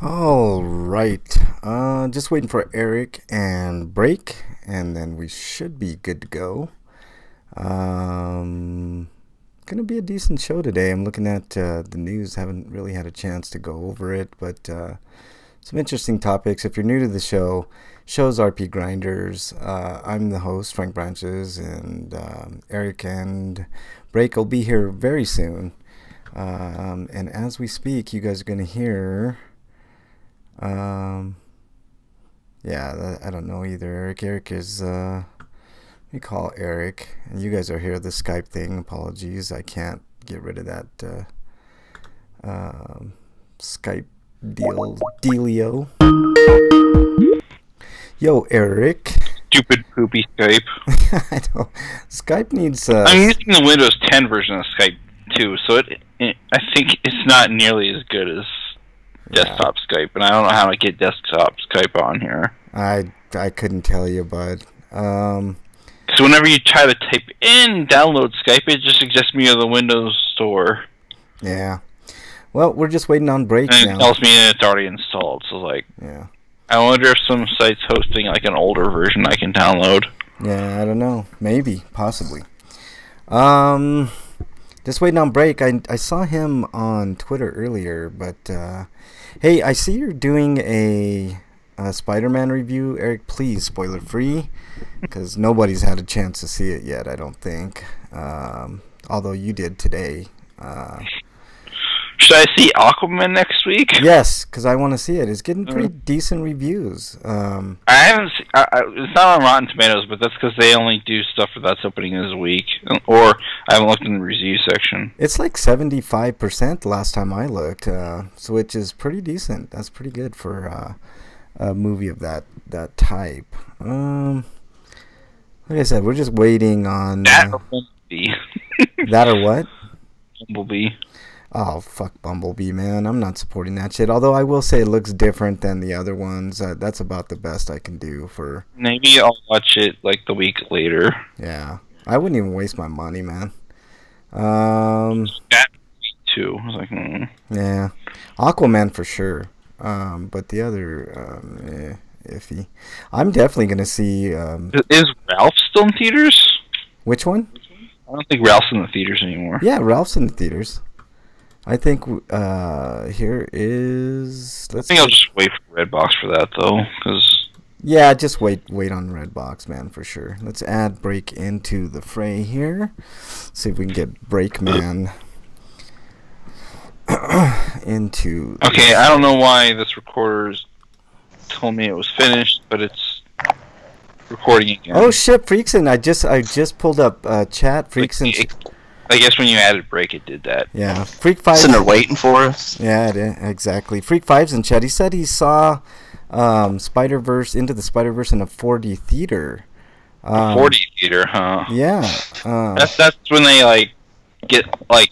All right. Just waiting for Eric and break, and then we should be good to go. Gonna be a decent show today. I'm looking at the news. Haven't really had a chance to go over it, but some interesting topics. If you're new to the show, show's RPGrinders. I'm the host, Frank Branches, and Eric and Break will be here very soon. And as we speak, you guys are gonna hear. Yeah, I don't know either. Eric is, let me call Eric. And you guys are here, the Skype thing. Apologies, I can't get rid of that Skype dealio. Yo, Eric. Stupid poopy Skype. I know. Skype needs. I'm using the Windows 10 version of Skype too, so I think it's not nearly as good as desktop Skype, and I don't know how to get desktop Skype on here. I couldn't tell you, bud. So whenever you try to type in download Skype, it just suggests me to the Windows Store. Yeah. Well, we're just waiting on break and now. It tells me it's already installed. So like, yeah. I wonder if some site's hosting like an older version I can download. Yeah, I don't know. Maybe, possibly. Just waiting on break. I saw him on Twitter earlier, but hey, I see you're doing a Spider-Man review, Eric. Please, spoiler free, because nobody's had a chance to see it yet. I don't think. Although you did today. Should I see Aquaman next week? Yes, because I want to see it. It's getting pretty decent reviews. I haven't. It's not on Rotten Tomatoes, but that's because they only do stuff that's opening this week. Or I haven't looked in the review section. It's like 75% last time I looked, so which is pretty decent. That's pretty good for a movie of that type. Like I said, we're just waiting on that or Bumblebee. That or what? Bumblebee. Oh, fuck Bumblebee, man. I'm not supporting that shit. Although I will say it looks different than the other ones. That's about the best I can do for... Maybe I'll watch it, like, the week later. Yeah. I wouldn't even waste my money, man. That too. I was like, Yeah. Aquaman for sure. But the other, iffy. I'm definitely going to see... Is Ralph still in theaters? Which one? I don't think Ralph's in the theaters anymore. Yeah, Ralph's in the theaters. I think here is. I think I'll just wait for Redbox for that though, because. Yeah, just wait on Redbox, man, for sure. Let's add Break into the fray here. See if we can get Breakman into. Okay, I don't know why this recorder's told me it was finished, but it's recording again. Oh shit, Freakson! I just pulled up chat. Freakson. I guess when you added Break, it did that. Yeah, Freak 5. Sitting there waiting for us. Yeah, it is, exactly. Freak 5's in chat. He said he saw Spider-Verse Into the Spider-Verse in a 4D theater. 4D theater, huh? Yeah. That's when they like get like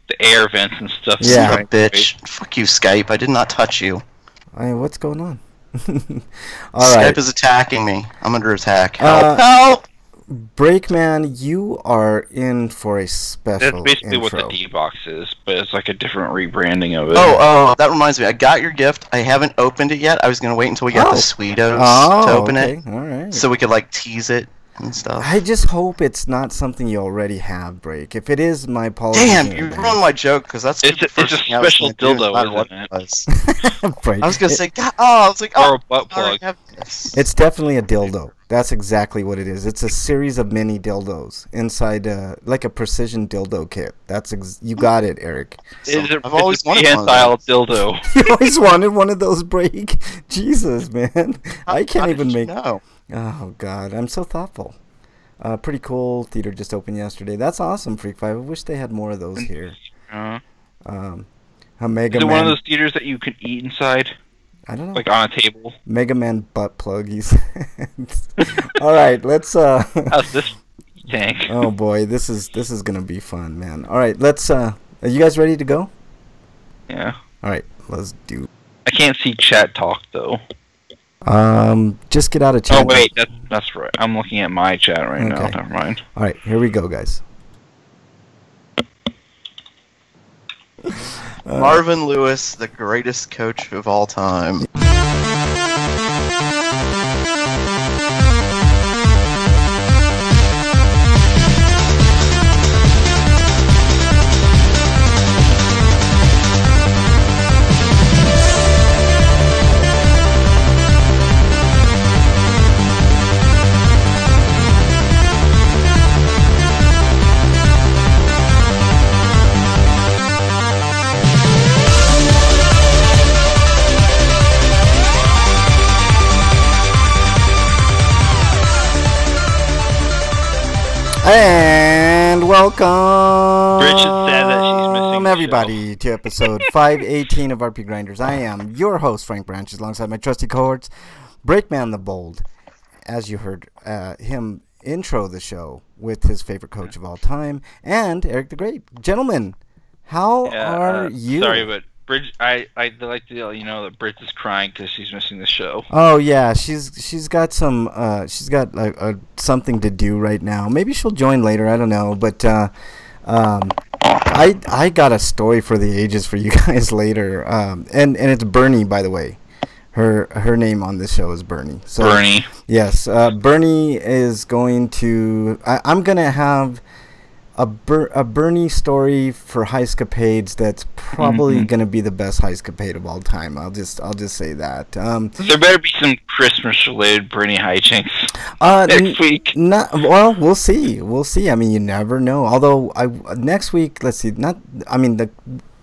the air vents and stuff. Yeah, right, bitch. Fuck you, Skype. I did not touch you. What's going on? All right. Skype is attacking me. I'm under attack. Help! Breakman, you are in for a special That's basically intro. what the D-Box is, but it's like a different rebranding of it. Oh, that reminds me. I got your gift. I haven't opened it yet. I was going to wait until we got the Sweetos to open it. All right. So we could, like, tease it and stuff. I just hope it's not something you already have, Break. If it is, my apologies. Damn, you ruined my joke, because that's it's a special dildo, isn't it? Right. I was going to say, God, I was like, or a butt plug. It's definitely a dildo. That's exactly what it is. It's a series of mini dildos inside, like a precision dildo kit. You got it, Eric. I've always wanted one of those. dildo. You always wanted one of those, Break. Jesus, man. I can't even make. Know? Oh God, I'm so thoughtful. Pretty cool. Theater just opened yesterday. That's awesome, Freak 5. I wish they had more of those here. Uh-huh. A Mega Is it Man. one of those theaters that you can eat inside? I don't know. Like on a table? Mega Man butt plug, he said. All right, let's How's this tank? Oh boy, this is gonna be fun, man. All right, let's are you guys ready to go? Yeah. All right, let's do. I can't see chat talk though. Just get out of chat. Oh wait, that's right. I'm looking at my chat right now. Okay. Never mind. All right, here we go, guys. Marvin Lewis, the greatest coach of all time. And welcome, Rich is sad that she's missing the everybody, to episode 518 of RPGrinders. I am your host, Frank Branches, alongside my trusty cohorts, Breakman the Bold. As you heard him intro the show with his favorite coach of all time, and Eric the Great. Gentlemen, how are you? Sorry, but Bridge, I'd like to let you know that Bridge is crying because she's missing the show. Oh yeah, she's got some something to do right now. Maybe she'll join later. I don't know, but I got a story for the ages for you guys later. And it's Bernie, by the way. Her name on this show is Bernie. So, Bernie. Yes, Bernie is going to. I'm gonna have a Bernie story for Heiscapades that's probably going to be the best Heiscapade of all time. I'll just say that. There better be some Christmas-related Bernie hijinks next week. Well, we'll see. We'll see. I mean, you never know. Although next week, let's see. The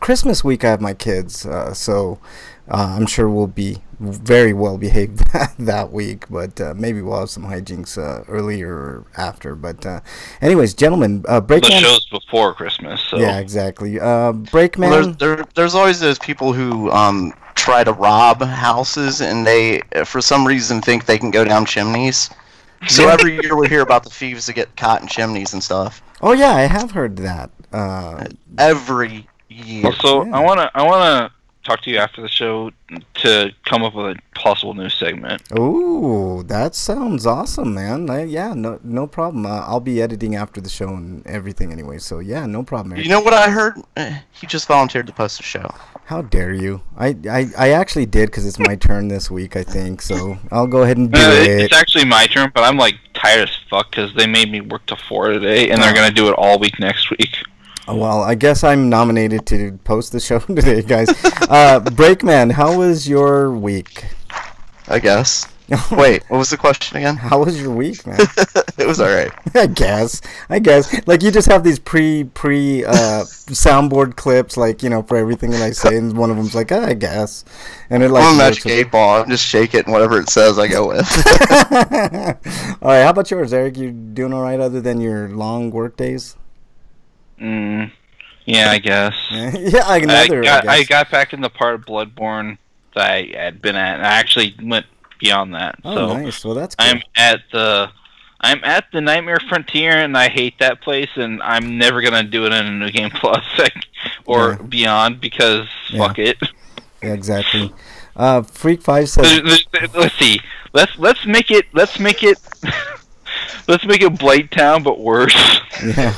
Christmas week I have my kids, so I'm sure we'll be very well behaved that week, but maybe we'll have some hijinks earlier or after. But anyways, gentlemen, Breakman. The show's before Christmas, so yeah, exactly. Breakman. Well, there's always those people who try to rob houses, and they, for some reason, think they can go down chimneys. So every year we hear about the thieves that get caught in chimneys and stuff. Oh yeah, I have heard that. Every year. Also, Yeah. I wanna talk to you after the show to come up with a possible new segment. Ooh, that sounds awesome, man. Yeah, no problem. I'll be editing after the show and everything anyway, so yeah, no problem, Eric. You know what I heard? He just volunteered to post a show. How dare you? I actually did because it's my turn this week, I think, so I'll go ahead and do it. It's actually my turn, but I'm like tired as fuck because they made me work till 4 today, and they're gonna do it all week next week. Well, I guess I'm nominated to post the show today, guys. Breakman, how was your week? I guess. Wait, what was the question again? How was your week, man? It was alright. I guess. Like, you just have these pre soundboard clips, like, you know, for everything that I say, and one of them's like, I guess. And it, like, I'm a magic 8 ball. I'm just shake it, and whatever it says, I go with. All right, how about yours, Eric? You doing all right other than your long work days? Yeah, I guess. Yeah, I guess. got back in the part of Bloodborne that I had been at, and I actually went beyond that. Oh, so nice. Well, that's good. I'm at the Nightmare Frontier, and I hate that place, and I'm never gonna do it in a New Game Plus or beyond because fuck it. Yeah, exactly. Freak 5 says. Let's see. Let's make it let's make it Blight Town, but worse. Yeah.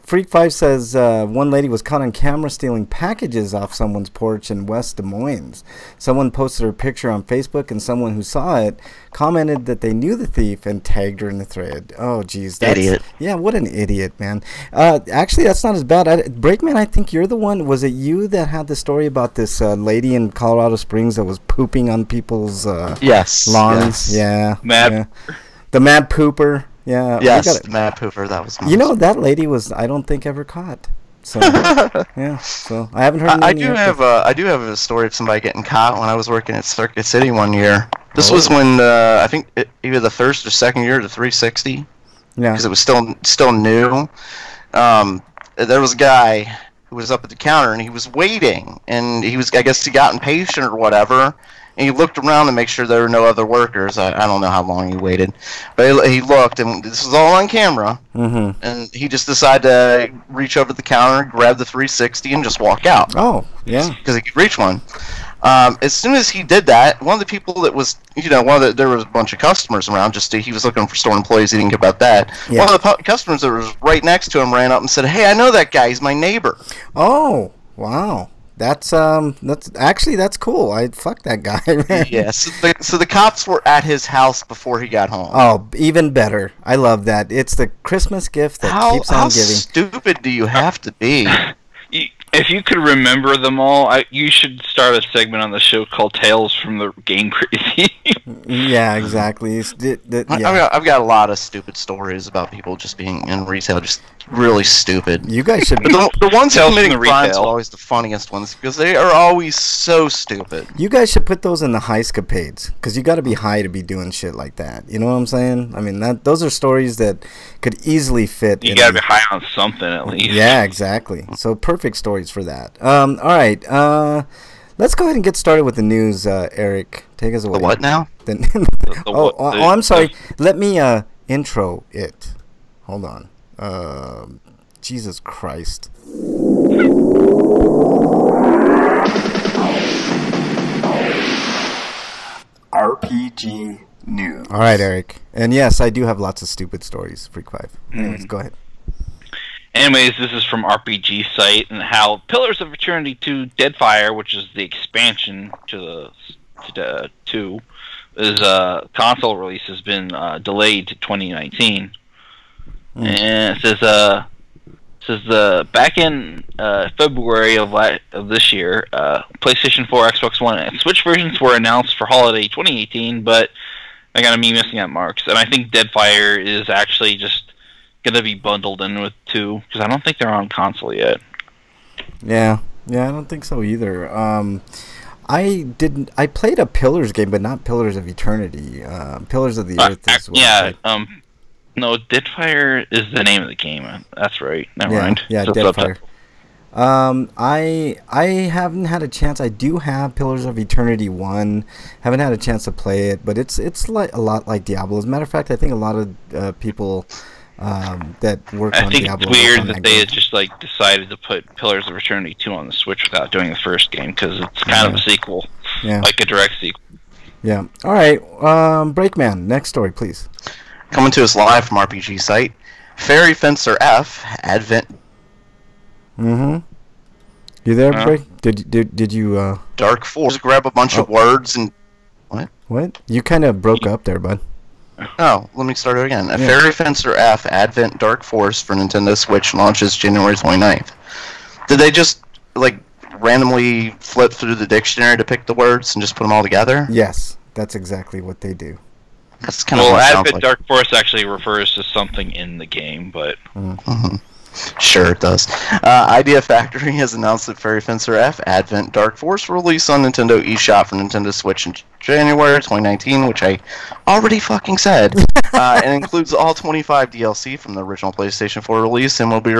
Freak 5 says one lady was caught on camera stealing packages off someone's porch in West Des Moines. Someone posted her picture on Facebook, and someone who saw it commented that they knew the thief and tagged her in the thread. Oh, geez. Idiot. Yeah, what an idiot, man. Actually, that's not as bad. Breakman, I think you're the one. Was it you that had the story about this lady in Colorado Springs that was pooping on people's lawns? Yes. Yeah. Mad. Yeah. The mad pooper. Yeah. Yes, Matt Pooper, that was nice. You know, that lady was, I don't think, ever caught. So, yeah. So, I haven't heard I do have a story of somebody getting caught when I was working at Circuit City one year. This was when, I think, either the first or second year of the 360. Yeah. Because it was still new. There was a guy who was up at the counter, and he was waiting. And he was, I guess he got impatient or whatever. And he looked around to make sure there were no other workers. I don't know how long he waited. But he looked, and this was all on camera. Mm-hmm. And he just decided to reach over the counter, grab the 360, and just walk out. Oh, yeah. Because he could reach one. As soon as he did that, one of the people that was, there was a bunch of customers around. He was looking for store employees. He didn't care about that. Yeah. One of the customers that was right next to him ran up and said, "Hey, I know that guy. He's my neighbor." Oh, Wow. That's actually that's cool. I fuck that guy, man. Yeah, so the cops were at his house before he got home. Oh, even better. I love that. It's the Christmas gift that keeps on How giving. stupid do you have to be? If you could remember them all, you should start a segment on the show called Tales from the Game Crazy. Yeah, exactly. Yeah. I've got a lot of stupid stories about people just being in retail, just really stupid. You guys should. The ones Tales committing from the crimes retail. are always the funniest ones because they are always so stupid. You guys should put those in the high-scapades, because you got to be high to be doing shit like that. You know what I'm saying? I mean, those are stories that could easily fit. You gotta be high on something at least. Yeah, exactly. So perfect stories for that. All right. Let's go ahead and get started with the news. Eric, take us away. The what now? I'm sorry. Let me intro it. Hold on. Jesus Christ. RPG News. All right, Eric. And yes, I do have lots of stupid stories, Freak 5. Anyways, go ahead. Anyways, this is from RPG site, and how Pillars of Eternity 2 Deadfire, which is the expansion to the 2, is console release has been delayed to 2019. And it says back in February of this year, PlayStation 4, Xbox One, and Switch versions were announced for holiday 2018, but they're gonna be missing at marks. And I think Deadfire is actually just gonna be bundled in with 2 because I don't think they're on console yet. Yeah, I don't think so either. I played a Pillars game, but not Pillars of Eternity. Pillars of the Earth is what I played. No, Deadfire is the name of the game. That's right. Never mind. Yeah, So Deadfire. I haven't had a chance. I do have Pillars of Eternity 1. Haven't had a chance to play it, but it's like a lot like Diablo. As a matter of fact, I think a lot of people that work on Diablo. I think it's weird that they had just like decided to put Pillars of Eternity 2 on the Switch without doing the first game because it's kind of a sequel, like a direct sequel. Yeah. All right. Breakman, next story, please. Coming to us live from RPG site, Fairy Fencer F Advent. You there, Break? Did you Dark Force? Grab a bunch of words and what? You kind of broke up there, bud. Oh, let me start it again. Fairy Fencer F Advent Dark Force for Nintendo Switch launches January 29th. Did they just like randomly flip through the dictionary to pick the words and just put them all together? Yes, that's exactly what they do. That's kind of what it sounds Advent like. Dark Force actually refers to something in the game, but Sure it does. Idea Factory has announced that Fairy Fencer F Advent Dark Force will release on Nintendo eShop for Nintendo Switch in January 2019, which I already fucking said, and includes all 25 DLC from the original PlayStation 4 release, and will be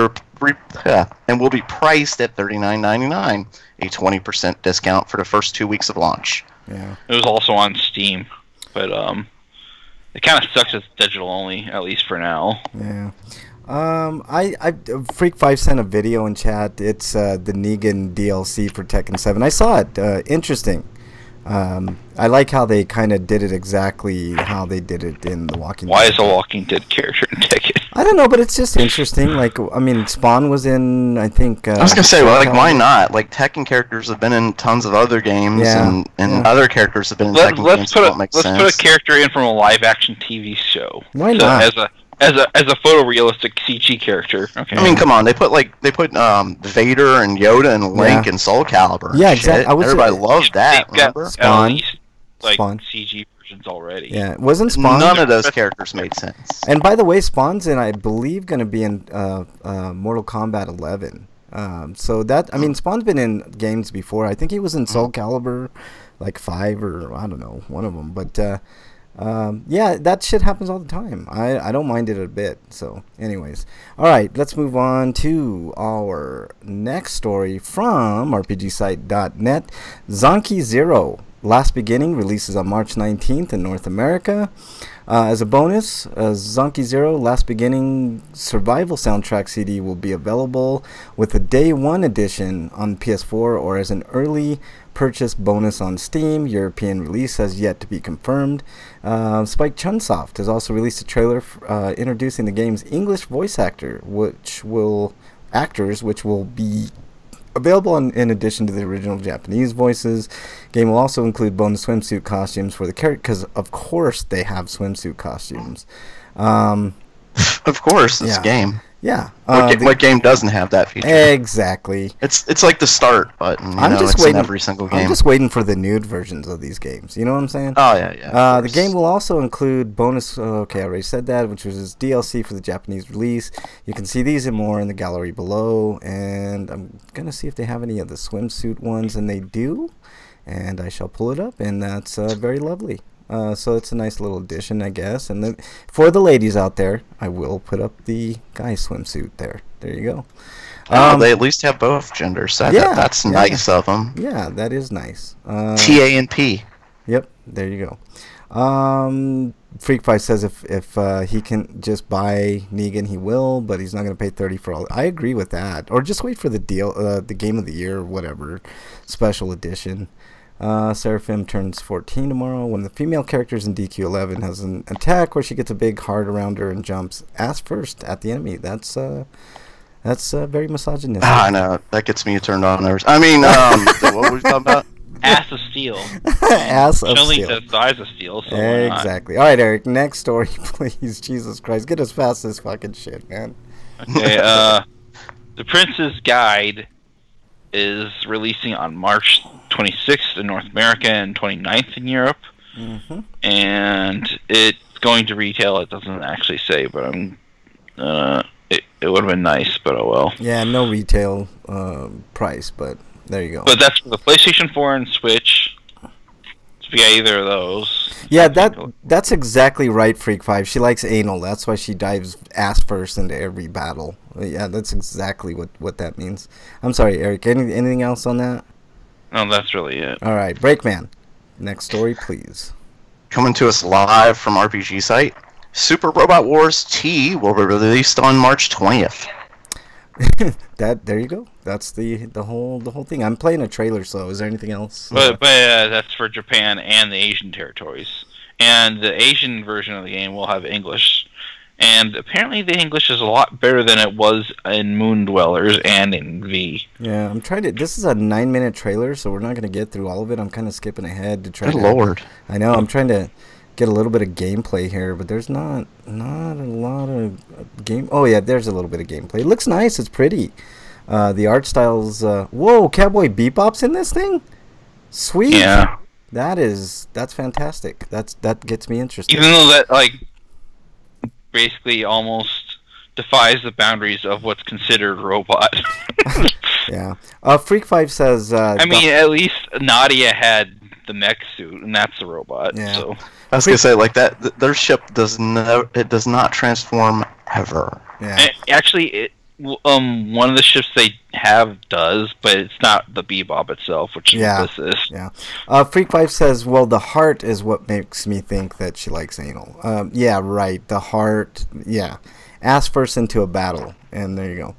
priced at $39.99, a 20% discount for the first 2 weeks of launch. Yeah. it was also on Steam. But it kind of sucks it's digital only, at least for now. Yeah. I Freak 5 sent a video in chat. It's the Negan DLC for Tekken 7. I saw it. Interesting. I like how they kind of did it exactly how they did it in The Walking Dead. Why is a Walking Dead character in Tekken? I don't know, but it's just interesting. Like, I mean, Spawn was in, I think... I was going to say, well, like, why not? Like, Tekken characters have been in tons of other games, and other characters have been in Tekken games, so it makes sense. Let's put a character in from a live-action TV show. Why not? As a photorealistic CG character. Okay. I mean, come on. They put Vader and Yoda and Link and Soul Calibur. Yeah, exactly. Everybody loved that. Remember? Spawn. At least, like, Spawn. CG versions already. Yeah, wasn't Spawn? None of those characters made sense. And by the way, Spawn's in, I believe, going to be in Mortal Kombat 11. So that, I mean, Spawn's been in games before. I think he was in Soul Calibur, like 5 or I don't know, one of them. But yeah, that shit happens all the time. I don't mind it a bit. So anyways, all right, let's move on to our next story from RPGsite.net. Zonky Zero Last Beginning releases on March 19th in North America. As a bonus, Zonky Zero Last Beginning Survival Soundtrack CD will be available with a Day 1 edition on PS4 or as an early purchase bonus on Steam. European release has yet to be confirmed. Spike Chunsoft has also released a trailer introducing the game's English voice actors, which will be Available in addition to the original Japanese voices, game will also include bonus swimsuit costumes for the character, because of course they have swimsuit costumes. Of course, it's a game. Yeah. What game doesn't have that feature? Exactly. It's like the start button. It's in every single game. I'm just waiting for the nude versions of these games. You know what I'm saying? Oh, yeah. The game will also include bonus... okay, I already said that, which was DLC for the Japanese release. You can see these and more in the gallery below. And I'm going to see if they have any of the swimsuit ones, and they do. And I shall pull it up, and that's very lovely. So it's a nice little addition, I guess. And then for the ladies out there, I will put up the guy swimsuit there. There you go. They at least have both genders. That's nice of them. Yeah, that is nice. T-A and P. Yep, there you go. Freak5 says if he can just buy Negan, he will, but he's not going to pay $30 for all. I agree with that. Or just wait for the deal, the Game of the Year or whatever, special edition. Seraphim turns 14 tomorrow. One of the female characters in DQ11 has an attack where she gets a big heart around her and jumps ass first at the enemy. That's very misogynistic. I know. That gets me turned on. I mean, what were we talking about? Ass of steel. Ass of Only steel. the size of steel. So Exactly. All right, Eric. Next story, please. Jesus Christ, get us past this fucking shit, man. Okay. The Prince's Guide is releasing on March 26th in North America and 29th in Europe. Mm-hmm. And it's going to retail. It doesn't actually say, but it would have been nice, but oh well. Yeah, no retail price, but there you go. But that's for the PlayStation 4 and Switch. So if you got either of those. Yeah, that's exactly right, Freak5. She likes anal. That's why she dives ass first into every battle. Yeah, that's exactly what that means. I'm sorry, Eric. Anything else on that? No, that's really it. All right, Breakman. Next story, please. Coming to us live from RPG site. Super Robot Wars T will be released on March 20th. There you go. That's the whole thing. I'm playing a trailer, so is there anything else? But that's for Japan and the Asian territories. And the Asian version of the game will have English. And apparently the English is a lot better than it was in Moon Dwellers and in V. Yeah, I'm trying to... This is a 9-minute trailer, so we're not going to get through all of it. I'm kind of skipping ahead to try Good Lord. I know, I'm trying to get a little bit of gameplay here, but there's not a lot of game... Oh, yeah, there's a little bit of gameplay. It looks nice. It's pretty. The art style's... Whoa, Cowboy Bebop's in this thing? Sweet. Yeah. That's fantastic. That gets me interested. Even though that, like... basically almost defies the boundaries of what's considered robot. Yeah. Freak5 says... I mean, at least Nadia had the mech suit, and that's a robot. Yeah. So. I was going to say, like, that their ship does not transform ever. Yeah. Actually, one of the ships they have does, but it's not the Bebop itself, which this is. Yeah. Freak5 says, well, the heart is what makes me think that she likes anal. Yeah, right. The heart, yeah. Ass first into a battle, and there you go.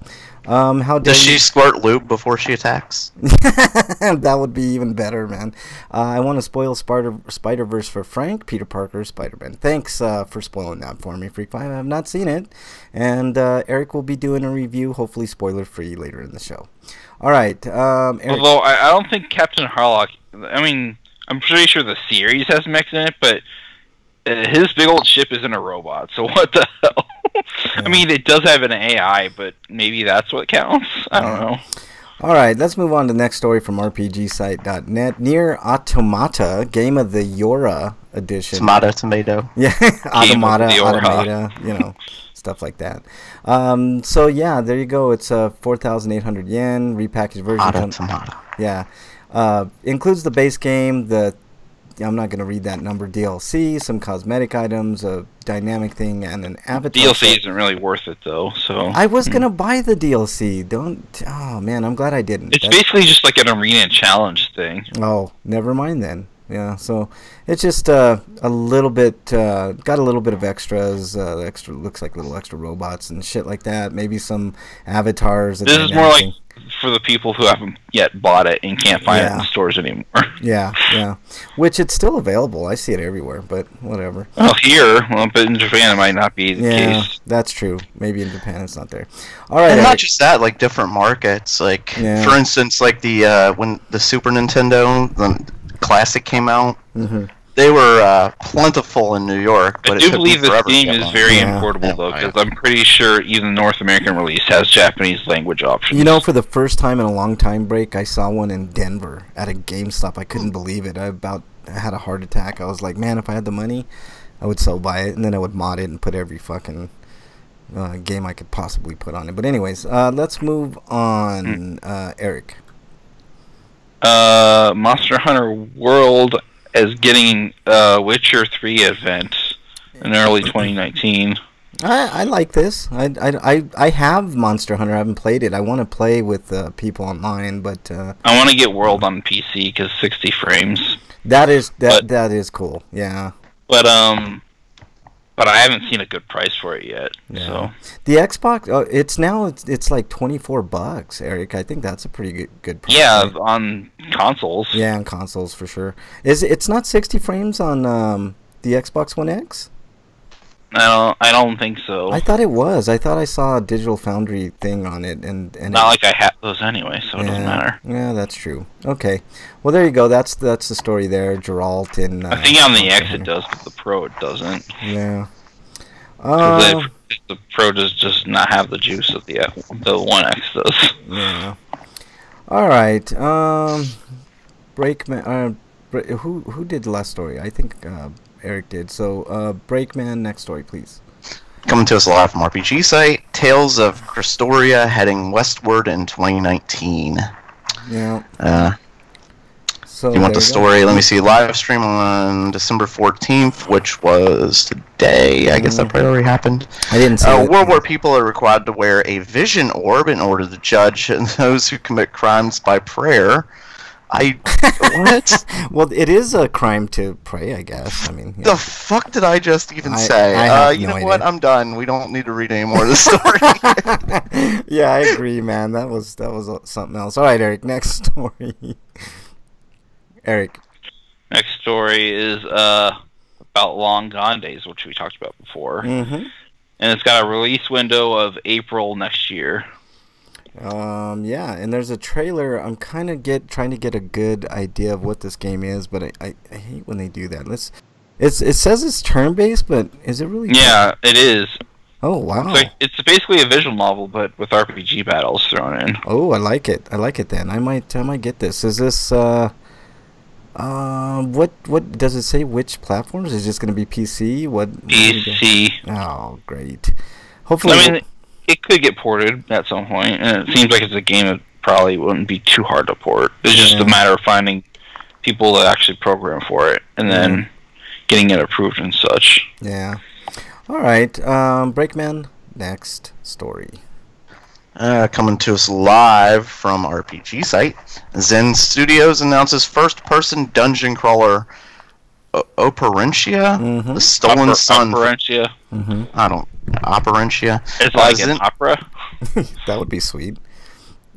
How Does she squirt lube before she attacks? That would be even better, man. I want to spoil Spider-Verse for Frank, Peter Parker, Spider-Man. Thanks for spoiling that for me, Freak5. I have not seen it. And Eric will be doing a review, hopefully spoiler-free, later in the show. All right. Eric. Although, I don't think Captain Harlock... I mean, I'm pretty sure the series has mechs in it, but his big old ship isn't a robot, so what the hell? Yeah. I mean, it does have an AI, but maybe that's what counts? I don't know. All right, let's move on to the next story from RPGsite.net. Nier Automata, Game of the Yora edition. Tomato. Yeah, Automata, you know, stuff like that. So, yeah, there you go. It's 4,800 yen, repackaged version. Automata. Yeah. Includes the base game, I'm not going to read that number, DLC, some cosmetic items, a dynamic thing, and an avatar. DLC isn't really worth it, though, so... I was going to buy the DLC. Oh, man, I'm glad I didn't. It's basically just like an arena challenge thing. Oh, never mind then. Yeah, so it's just a little bit, got a little bit of extras, looks like little extra robots and shit like that. Maybe some avatars. This is more like for the people who haven't yet bought it and can't find it in stores anymore. Yeah. Which it's still available. I see it everywhere, but whatever. Well, but in Japan it might not be the case. That's true. Maybe in Japan it's not there. All right. And not just that, like different markets. Like for instance, like the when the Super Nintendo the Classic came out. Mm-hmm. They were plentiful in New York, but I do believe this game is very importable, though, because I'm pretty sure even the North American release has Japanese language options. You know, for the first time in a long time break, I saw one in Denver at a GameStop. I couldn't believe it. I had a heart attack. I was like, man, if I had the money, I would so buy it, and then I would mod it and put every fucking game I could possibly put on it. But anyways, let's move on. Eric. Monster Hunter World is getting Witcher 3 event in early 2019. I like this. I have Monster Hunter. I haven't played it. I want to play with people online, but I want to get World on PC because 60 frames. That is cool. Yeah. But I haven't seen a good price for it yet. Yeah. So the Xbox, it's like $24, Eric. I think that's a pretty good price. Yeah, right? On consoles. Yeah, on consoles for sure. It's not 60 frames on the Xbox One X? I don't think so. I thought it was. I thought I saw a Digital Foundry thing on it, and not like I have those anyway, so it doesn't matter. Yeah, that's true. Okay, well there you go. That's the story there, Geralt and. I think on the X it does, but the Pro it doesn't. Yeah. The Pro does just not have the juice that the One X does. Yeah. All right. Breakman. Who did the last story? I think. Eric did. So, Breakman, next story, please. Coming to us live from RPG site, Tales of Crestoria heading westward in 2019. Yeah. So you want the story? Let me see. Live stream on December 14th, which was today. I guess that probably already happened. I didn't see it. World where people are required to wear a vision orb in order to judge those who commit crimes by prayer. What? Well, it is a crime to pray, I guess. I mean, the fuck did I just even say? You know what? I'm done. We don't need to read any more of the story. Yeah, I agree, man. That was something else. All right, Eric. Next story. Eric. Next story is about Long Gone Days, which we talked about before, and it's got a release window of April next year. Yeah, and there's a trailer. I'm kind of trying to get a good idea of what this game is, but I hate when they do that. It says it's turn-based, but is it really? Yeah, it is. Oh wow! It's basically a visual novel, but with RPG battles thrown in. Oh, I like it. Then I might get this. Is this what does it say? Which platforms? Is it just going to be PC? PC. Oh, great. Hopefully. I mean, it could get ported at some point, and it seems like it's a game that probably wouldn't be too hard to port. It's just a matter of finding people that actually program for it, and then getting it approved and such. Yeah. All right. Breakman, next story. Coming to us live from RPG site, Zen Studios announces first-person dungeon crawler Operentia, the Stolen Sun. Operentia. Operentia. It's like an opera. That would be sweet.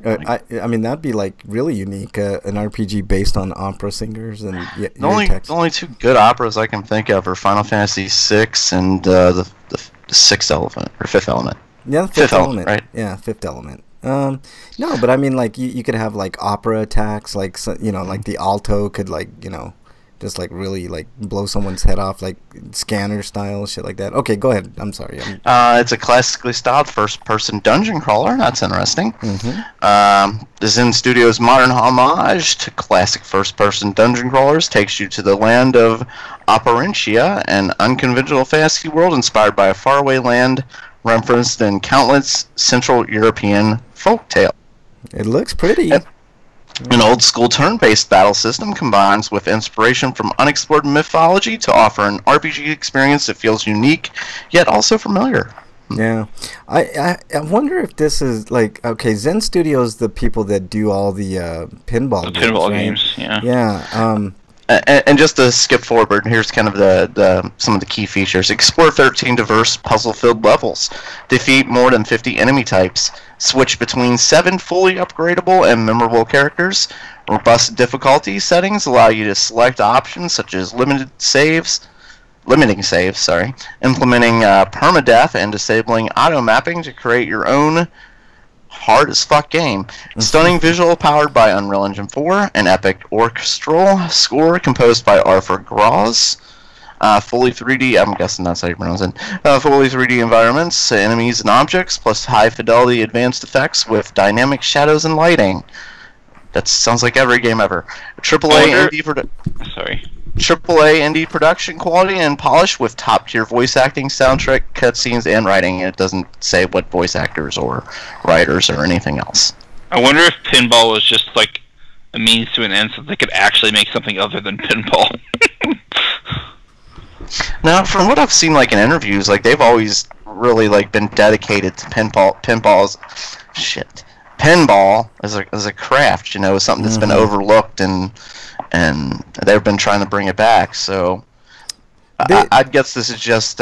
I mean, that'd be like really unique. An RPG based on opera singers and the only two good operas I can think of are Final Fantasy VI and the Sixth Element or Fifth Element. Yeah, the Fifth Element, right? Yeah, Fifth Element. No, but I mean, like you could have like opera attacks, like like the alto could just like really like blow someone's head off, like scanner style shit like that. Okay, go ahead. I'm sorry. It's a classically styled first-person dungeon crawler. That's interesting. The Zen Studios' modern homage to classic first-person dungeon crawlers takes you to the land of Operentia, an unconventional fantasy world inspired by a faraway land referenced in countless Central European folktales. It looks pretty. An old-school turn-based battle system combines with inspiration from unexplored mythology to offer an RPG experience that feels unique, yet also familiar. Yeah. I wonder if this is like, okay, Zen Studios, the people that do all the pinball games. Pinball games, yeah. Yeah. And just to skip forward, here's kind of the some of the key features. Explore 13 diverse puzzle-filled levels. Defeat more than 50 enemy types. Switch between 7 fully upgradable and memorable characters. Robust difficulty settings allow you to select options such as limiting saves, implementing permadeath, and disabling auto mapping to create your own hard as fuck game. Stunning visual powered by Unreal Engine 4, an epic orchestral score composed by Arthur Gross. Fully 3D, I'm guessing that's how you pronounce it. Fully 3D environments, enemies and objects, plus high fidelity advanced effects with dynamic shadows and lighting. That sounds like every game ever. AAA indie production quality and polish with top tier voice acting, soundtrack, cutscenes, and writing. It doesn't say what voice actors or writers or anything else. I wonder if pinball was just like a means to an end, so they could actually make something other than pinball. Now, from what I've seen, like in interviews, like they've always really like been dedicated to pinball. Pinball as a craft, you know, is something that's been overlooked, and they've been trying to bring it back. So I guess this is just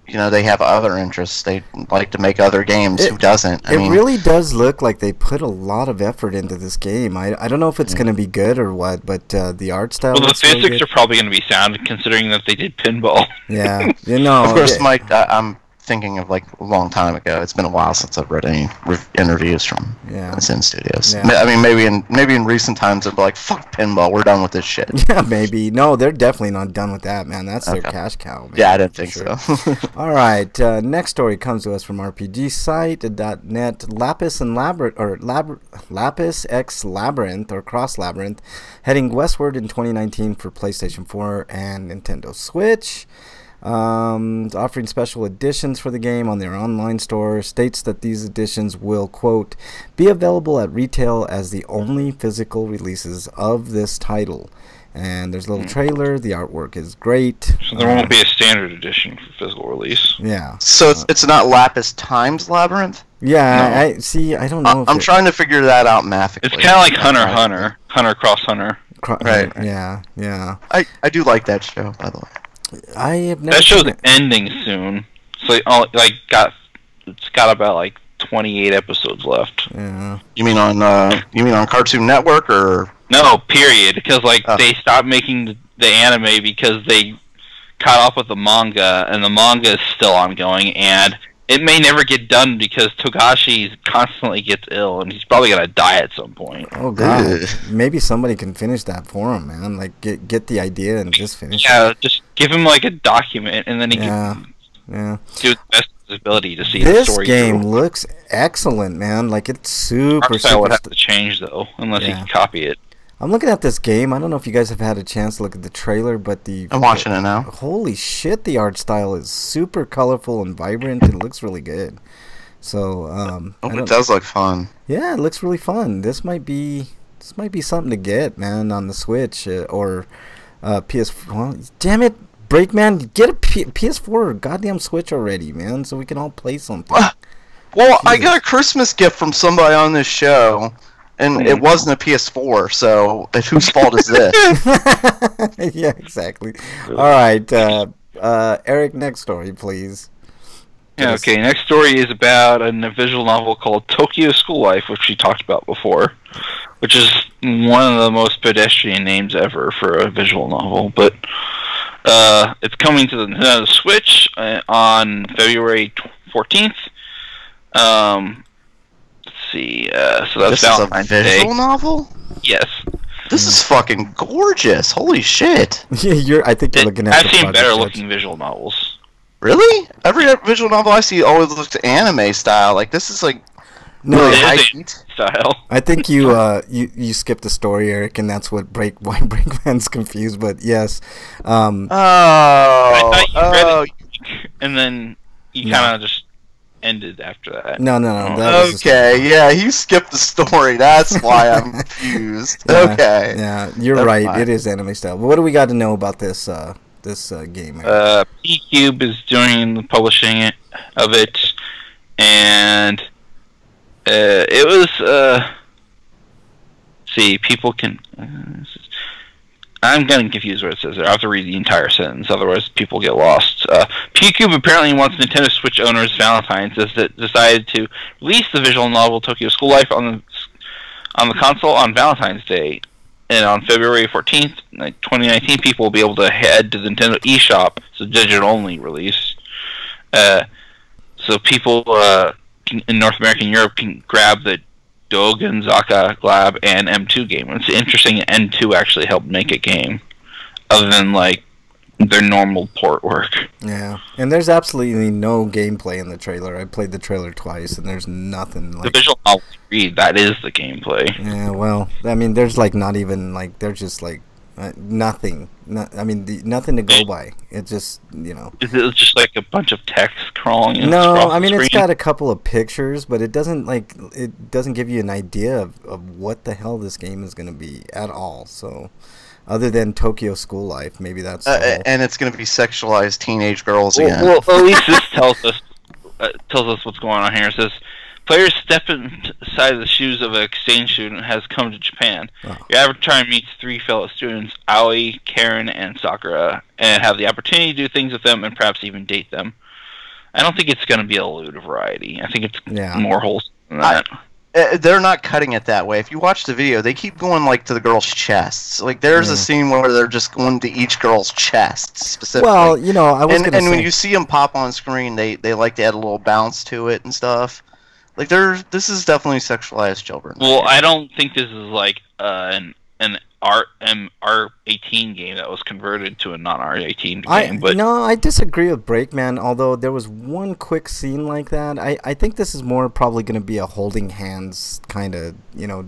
you know, they have other interests. They like to make other games. Who doesn't? I mean, really does look like they put a lot of effort into this game. I don't know if it's going to be good or what, but the art style. Well, the physics are probably going to be sound, considering that they did pinball. Yeah, you know. Of course, Mike. I'm thinking of like a long time ago. It's been a while since I've read any interviews from Zen Studios. Yeah. I mean, maybe in recent times they'll be like, "Fuck pinball, we're done with this shit." Yeah, maybe. No, they're definitely not done with that, man. That's their cash cow. Man, yeah, I didn't think so. All right, next story comes to us from RPGsite.net. Lapis X Labyrinth or Cross Labyrinth, heading westward in 2019 for PlayStation 4 and Nintendo Switch. Offering special editions for the game on their online store, states that these editions will, quote, be available at retail as the only physical releases of this title. And there's a little trailer. The artwork is great. So there won't be a standard edition for physical release. Yeah. So it's not Lapis times Labyrinth? Yeah, No. I don't know. I'm trying to figure that out mathically. It's kind of like Hunter Cross Hunter. Right. Yeah, yeah. I do like that show, by the way. I have never That show's seen it. ending soon. So it's got about like 28 episodes left. Yeah. You mean on Cartoon Network or? No, period. Because they stopped making the anime because they caught up with the manga, and the manga is still ongoing, and it may never get done because Togashi constantly gets ill, and he's probably gonna die at some point. Oh god. Maybe somebody can finish that for him, man. Like get the idea and just finish it. Yeah, just give him like a document, and then he can do the best of his ability to see the This story game through. looks excellent, man. Like it's super. Art style would have to change though, unless he can copy it. I'm looking at this game. I don't know if you guys have had a chance to look at the trailer, but I'm watching it now. Holy shit, the art style is super colorful and vibrant. It looks really good. So, it does look fun. Yeah, it looks really fun. This might be something to get, man, on the Switch or PS4. Well, damn it, Breakman, get a PS4 or goddamn Switch already, man, so we can all play something. Well, I got a Christmas gift from somebody on this show. And it wasn't a PS4, so whose fault is this? Yeah, exactly. All right, Eric, next story, please. Yeah, okay, next story is about a visual novel called Tokyo School Life, which we talked about before, which is one of the most pedestrian names ever for a visual novel. But it's coming to the Switch on February 14th. See, so that's Valentine's Day. This is a visual novel? Yes. This is fucking gorgeous. Holy shit. Yeah, I think you're looking at. I've seen better looking visual novels. Really? Every visual novel I see always looks anime style. Like this is like no really high heat style. I think you skipped the story, Eric, and that's what why Breakman's confused. But yes. Oh. I thought you read it, and then you kind of just ended after that. No. Okay, yeah, you skipped the story. That's why I'm confused. Okay. Yeah, you're right. Fine. It is anime style. But what do we got to know about this game? P-Cube is doing the publishing of it, and it was. See, people can. I'm getting confused what it says there. I have to read the entire sentence, otherwise people get lost. P-Cube apparently wants Nintendo Switch owners Valentine's as it decided to release the visual novel Tokyo School Life on the console on Valentine's Day. And on February 14th, 2019, people will be able to head to the Nintendo eShop. It's a digital-only release. So people in North America and Europe can grab the Dogen, Zaka, Glab, and M2 game. It's interesting that N2 actually helped make a game, other than like their normal port work. Yeah, and there's absolutely no gameplay in the trailer. I played the trailer twice, and there's nothing like the visual novel. That is the gameplay. Yeah, well, I mean, there's like not even like they're just like nothing. Nothing to go by. It just It's just like a bunch of text crawling. No, I mean it's got a couple of pictures, but it doesn't give you an idea of what the hell this game is going to be at all. So, other than Tokyo School Life, maybe that's and it's going to be sexualized teenage girls again. Well, at least this tells us what's going on here. It says, players step inside the shoes of an exchange student has come to Japan. Oh. Your avatar meets 3 fellow students, Aoi, Karen, and Sakura, and have the opportunity to do things with them and perhaps even date them. I don't think it's going to be a lewd variety. I think it's more wholesome than that. They're not cutting it that way. If you watch the video, they keep going like to the girls' chests. Like there's a scene where they're just going to each girl's chest specifically. Well, I was gonna say, when you see them pop on screen, they like to add a little bounce to it and stuff. Like this is definitely sexualized children. Well, I don't think this is like an R18 game that was converted to a non-R18 game. No, I disagree with Breakman, although there was one quick scene like that. I think this is more probably going to be a holding hands kind of,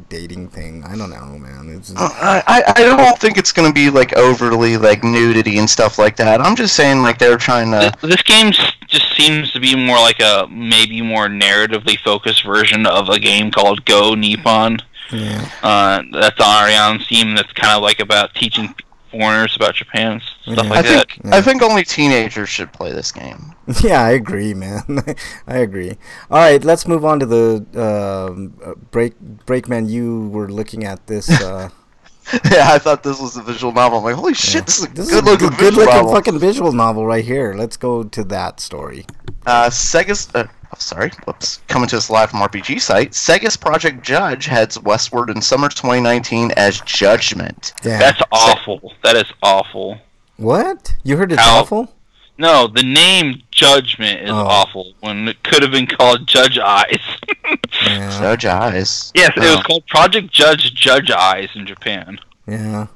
dating thing. I don't know, man. It's just... I don't think it's going to be like overly like nudity and stuff like that. I'm just saying like they're trying to... This game just seems to be more like a maybe more narratively focused version of a game called Go Nippon. Yeah. That's already on Steam. That's kind of like about teaching foreigners about Japan, stuff like that. I think only teenagers should play this game. Yeah, I agree, man. I agree. All right, let's move on to the Breakman. You were looking at this. Yeah, I thought this was a visual novel. I'm like, holy shit, this is a good-looking fucking visual novel right here. Let's go to that story. Sega's... Coming to us live from RPG site. Sega's Project Judge heads westward in summer 2019 as Judgment. Yeah. That's awful. That is awful. What? You heard it's awful? No, the name Judgment is awful when it could have been called Judge Eyes. Yeah. Judge Eyes. Yes, it was called Project Judge Eyes in Japan. Yeah.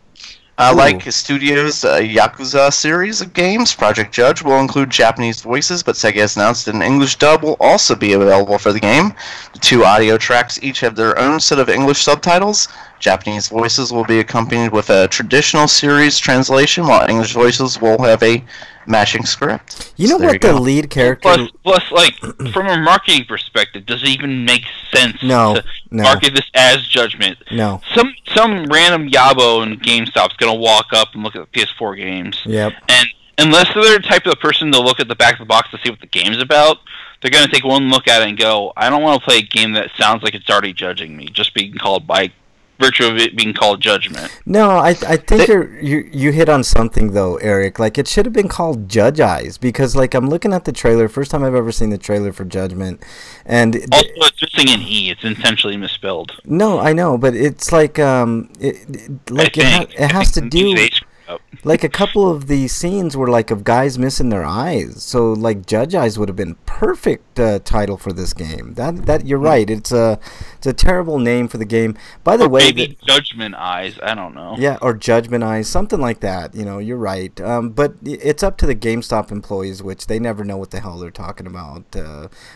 Like Studio's Yakuza series of games, Project Judge will include Japanese voices, but Sega has announced an English dub will also be available for the game. The 2 audio tracks each have their own set of English subtitles. Japanese voices will be accompanied with a traditional series translation, while English voices will have a matching script. You know what the lead character... Plus, like, from a marketing perspective, does it even make sense to market this as Judgment? No. Some random yabo in GameStop's going to walk up and look at the PS4 games. Yep. And unless they're the type of person to look at the back of the box to see what the game's about, they're going to take one look at it and go, I don't want to play a game that sounds like it's already judging me, just being called by virtue of it being called Judgment. No, I think you hit on something though, Eric. Like it should have been called Judge Eyes because like I'm looking at the trailer, first time I've ever seen the trailer for Judgment, and also it's missing an E. It's intentionally misspelled. No, I know, but it's like it has to do. Like a couple of the scenes were like of guys missing their eyes, so like Judge Eyes would have been perfect title for this game. That you're right. It's a terrible name for the game. By the way, maybe Judgment Eyes. I don't know. Yeah, or Judgment Eyes, something like that. You're right. But it's up to the GameStop employees, which they never know what the hell they're talking about.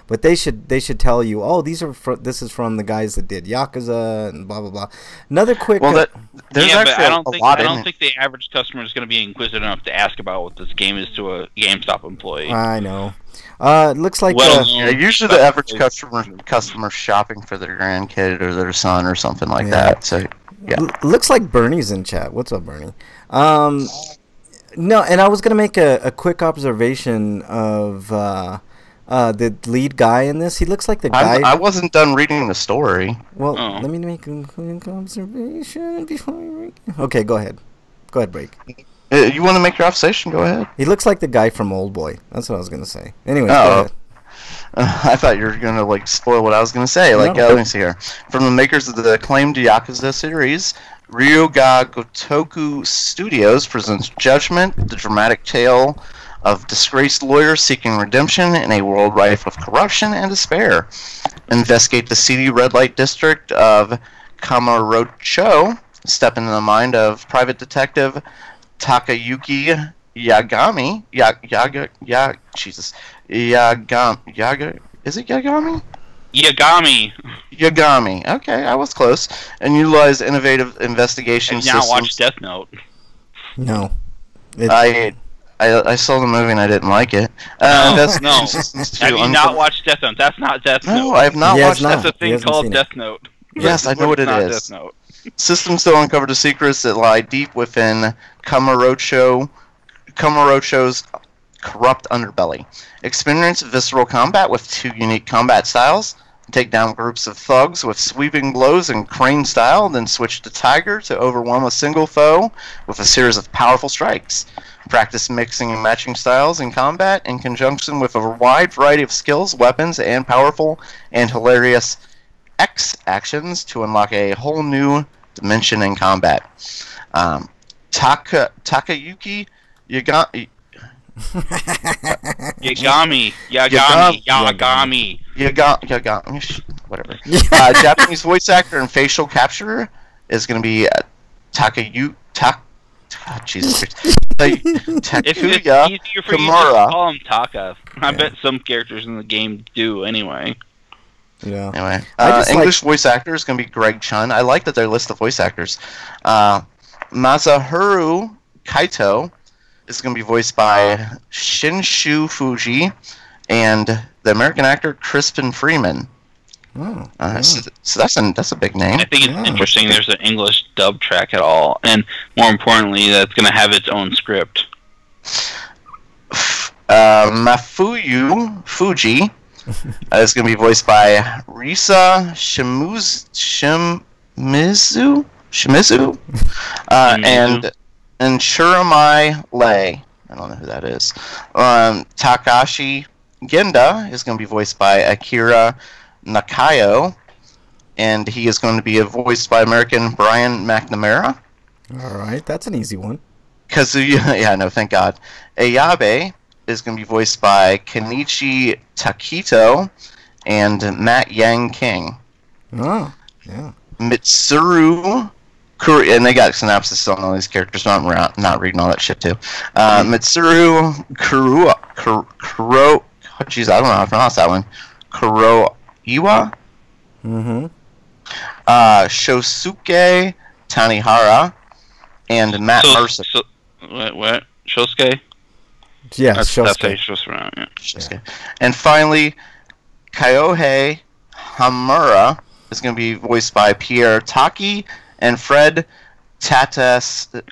But they should tell you, oh, this is from the guys that did Yakuza and blah blah blah. Another quick. Well, there's actually I don't think the average customer is going to be inquisitive enough to ask about what this game is to a GameStop employee. I know. It looks like usually the average customer shopping for their grandkid or their son or something like that. So yeah, looks like Bernie's in chat. What's up, Bernie? No, and I was gonna make a quick observation of the lead guy in this. He looks like the guy. I wasn't done reading the story. Well, let me make a quick observation before. Okay, go ahead. Go ahead, Break. You want to make your observation? Go ahead. He looks like the guy from Old Boy. That's what I was gonna say. Anyways, Oh. go ahead. I thought you were going to like spoil what I was going to say. Like, No. let me see here. From the makers of the acclaimed Yakuza series, Ryoga Gotoku Studios presents Judgment, the dramatic tale of disgraced lawyers seeking redemption in a world rife with corruption and despair. Investigate the seedy red light district of Kamurocho. Step into the mind of private detective Takayuki Yagami. Jesus. Yagami. Is it Yagami? Yagami. Okay, I was close. And utilize innovative investigation Have you not systems. watched Death Note? No. I saw the movie and I didn't like it. No. Investigation systems to Have you not watched Death Note? That's not Death Note. No, I have not He has watched not. that. That's a He thing hasn't called seen it. Death Note. Yes, I know what it Not is. Death Note. Systems to uncover the secrets that lie deep within Kamurocho's corrupt underbelly. Experience visceral combat with 2 unique combat styles. Take down groups of thugs with sweeping blows and crane style, then switch to Tiger to overwhelm a single foe with a series of powerful strikes. Practice mixing and matching styles in combat in conjunction with a wide variety of skills, weapons, and powerful and hilarious X actions to unlock a whole new dimension in combat. Takayuki Yagami. Whatever. Japanese voice actor and facial capture is going to be Jesus Christ. If it's Takuya easier for you, just Kimura. call him Taka. I Yeah. bet some characters in the game do anyway. Yeah. Anyway, I just English voice actor is going to be Greg Chun. I like that they list the voice actors. Masaharu Kaito is going to be voiced by Shinshu Fuji and the American actor Crispin Freeman. Oh, So that's a big name. I think it's Yeah. interesting there's an English dub track at all, and more importantly, that's going to have its own script. Mafuyu Fuji is going to be voiced by Risa Shimizu, and Shiramai Lei. I don't know who that is. Takashi Genda is going to be voiced by Akira Nakayo, and he is going to be voiced by American Brian McNamara. all right. That's an easy one. Kazuya, yeah, no, thank God. Ayabe is going to be voiced by Kenichi Takito and Matt Yang King. Oh, yeah. Mitsuru Kuri, and they got synopsis on all these characters, so I'm not reading all that shit too. Mitsuru Kuro, jeez, I don't know how to pronounce that one. Kuroiwa. Mm-hmm. Shosuke Tanihara and Matt Mercer. What? Shosuke? Yeah, That's how Shosuke. you're supposed to pronounce it. Shosuke. And finally, Kyohei Hamura is going to be voiced by Pierre Taki and Fred Tataskio.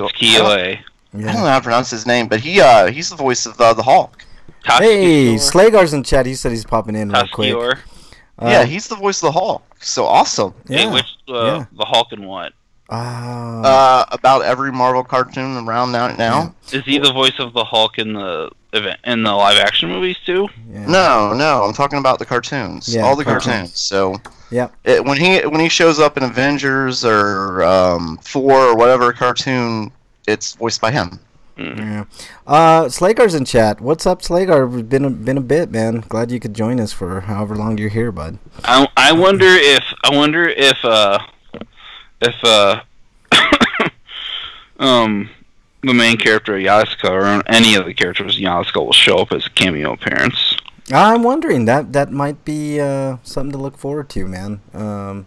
Kiyoi. I don't know how to pronounce his name, but he's the voice of the Hulk. Hey, Slagar's in chat. He said he's popping in real quick. Taskior. Yeah, he's the voice of the Hulk. So awesome. Hey, Yeah. which yeah. the Hulk and what? About every Marvel cartoon around now. Is he the voice of the Hulk in the live action movies too? Yeah. No, I'm talking about the cartoons. Yeah, all the cartoons. cartoons. So Yeah. when he shows up in Avengers or Thor or whatever cartoon, it's voiced by him. Yeah. Slagar's in chat. What's up, Slagar? Been a bit, man. Glad you could join us for however long you're here, bud. I wonder if the main character of Yasuka or any of the characters in Yasuka will show up as a cameo appearance. I'm wondering that might be something to look forward to, man. I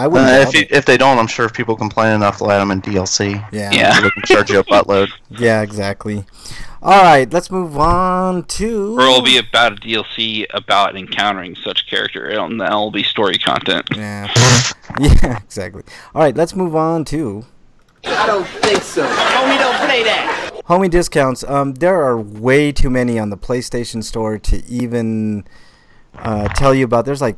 wouldn't. doubt it. If they don't, I'm sure if people complain enough, they'll add them in DLC. Yeah. So they can charge you a buttload. Yeah, exactly. All right, let's move on to. Or it'll be about a DLC about encountering such character. That'll be story content. Yeah. Yeah, exactly. All right, let's move on to. I don't think so. Homie, don't play that. Homie discounts. There are way too many on the PlayStation Store to even tell you about. There's like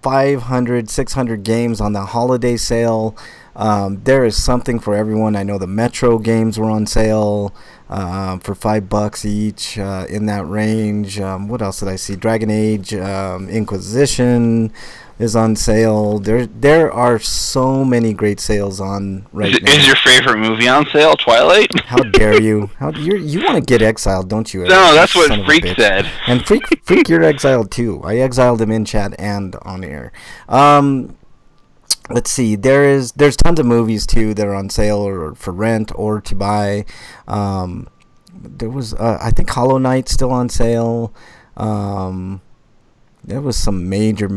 500, 600 games on the holiday sale. There is something for everyone. I know the Metro games were on sale for $5 each, in that range. What else did I see? Dragon Age Inquisition is on sale. There are so many great sales on right now. Is your favorite movie on sale? Twilight? How dare you? You want to get exiled, don't you? No, that's what Freak said. And Freak, you're exiled too. I exiled him in chat and on air. Let's see. There's tons of movies too that are on sale or for rent or to buy. There was I think Hollow Knight's still on sale. There was some major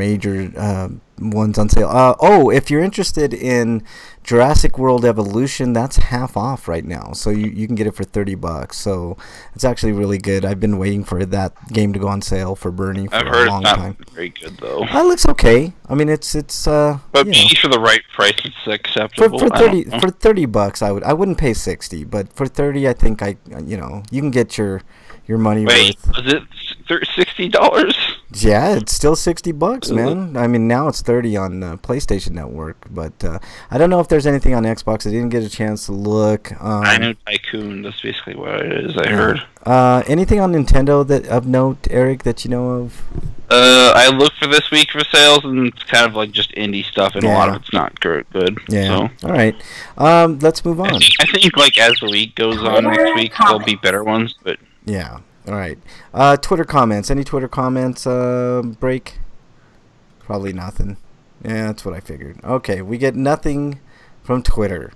ones on sale. If you're interested in Jurassic World Evolution, that's half off right now. So you can get it for $30. So it's actually really good. I've been waiting for that game to go on sale for Bernie for a long time. I've heard it's not very good though. It looks okay. I mean, it's but for the right price, it's acceptable. For $30, I wouldn't pay 60, but for 30, I think you can get your money worth. Wait, was it $60? Yeah, it's still $60, man. I mean, now it's 30 on PlayStation Network, but I don't know if there's anything on Xbox. I didn't get a chance to look. I know Tycoon. That's basically what it is. I heard. Anything on Nintendo that of note, Eric, that you know of? I looked for this week for sales, and it's kind of like just indie stuff, and a lot of it's not good. Yeah. So. All right. Let's move on. I think like as the week goes on next week, there'll be better ones, but. Yeah. All right. Twitter comments. Any Twitter comments? Break? Probably nothing. Yeah, that's what I figured. Okay, we get nothing from Twitter.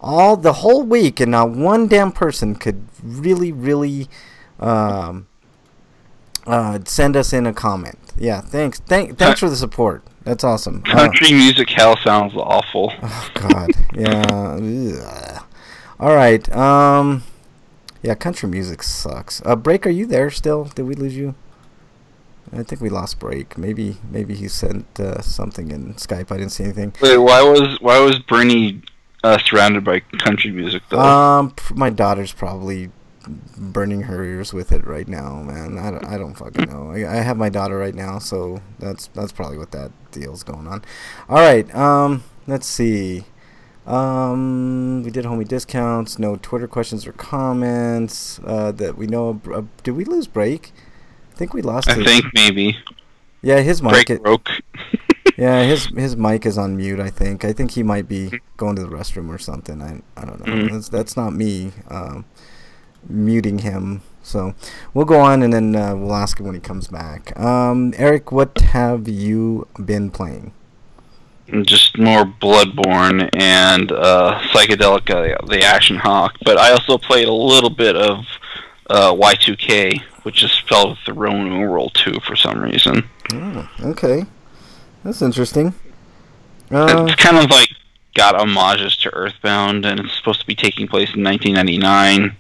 The whole week, and not one damn person could really send us in a comment. Yeah, thanks for the support. That's awesome. Country music hell sounds awful. Oh God. Yeah. All right. Yeah, country music sucks. Break, are you there still? Did we lose you? I think we lost Break. Maybe he sent something in Skype. I didn't see anything. Wait, why was Bernie surrounded by country music though? My daughter's probably burning her ears with it right now, man. I don't fucking know. I have my daughter right now, so that's probably what that deal's going on. All right. Let's see. We did homie discounts. No Twitter questions or comments that we know of. Did we lose Break? I think we lost. I think maybe. Yeah, his mic broke. Yeah, his mic is on mute. I think he might be going to the restroom or something. I don't know. That's not me muting him. So we'll go on and then we'll ask him when he comes back. Eric, what have you been playing? Just more Bloodborne and Psychedelic, the Action Hawk. But I also played a little bit of Y2K, which is spelled with the Roman numeral 2 for some reason. Oh, okay. That's interesting. It's kind of like got homages to Earthbound, and it's supposed to be taking place in 1999.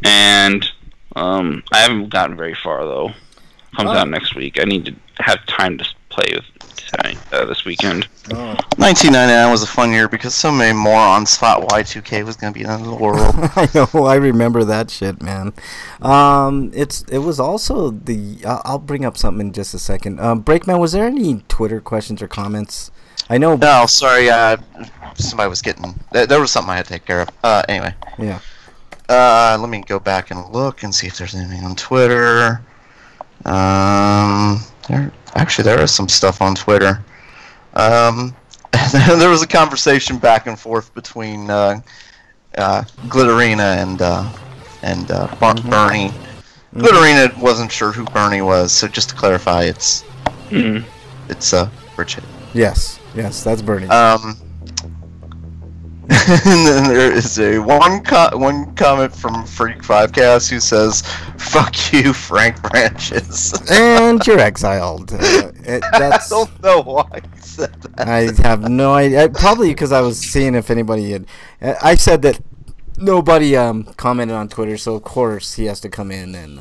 And I haven't gotten very far, though. Comes out next week. I need to have time to play with this weekend. 1999 was a fun year because so many morons thought Y2K was going to be the end of the world. I know, I remember that shit, man. It was also I'll bring up something in just a second. Breakman, was there any Twitter questions or comments? I know. No, sorry. Somebody was getting. There was something I had to take care of. Anyway. Yeah. Let me go back and look and see if there's anything on Twitter. There is some stuff on Twitter. There was a conversation back and forth between Glitterina and Bernie. Glitterina wasn't sure who Bernie was, so just to clarify, it's Richard. Yes, that's Bernie. And then there is one comment from Freak5Cast who says, "Fuck you, Frank Branches." And you're exiled. I don't know why he said that. I have no idea. Probably because I was seeing if anybody had. I said that nobody commented on Twitter, so of course he has to come in and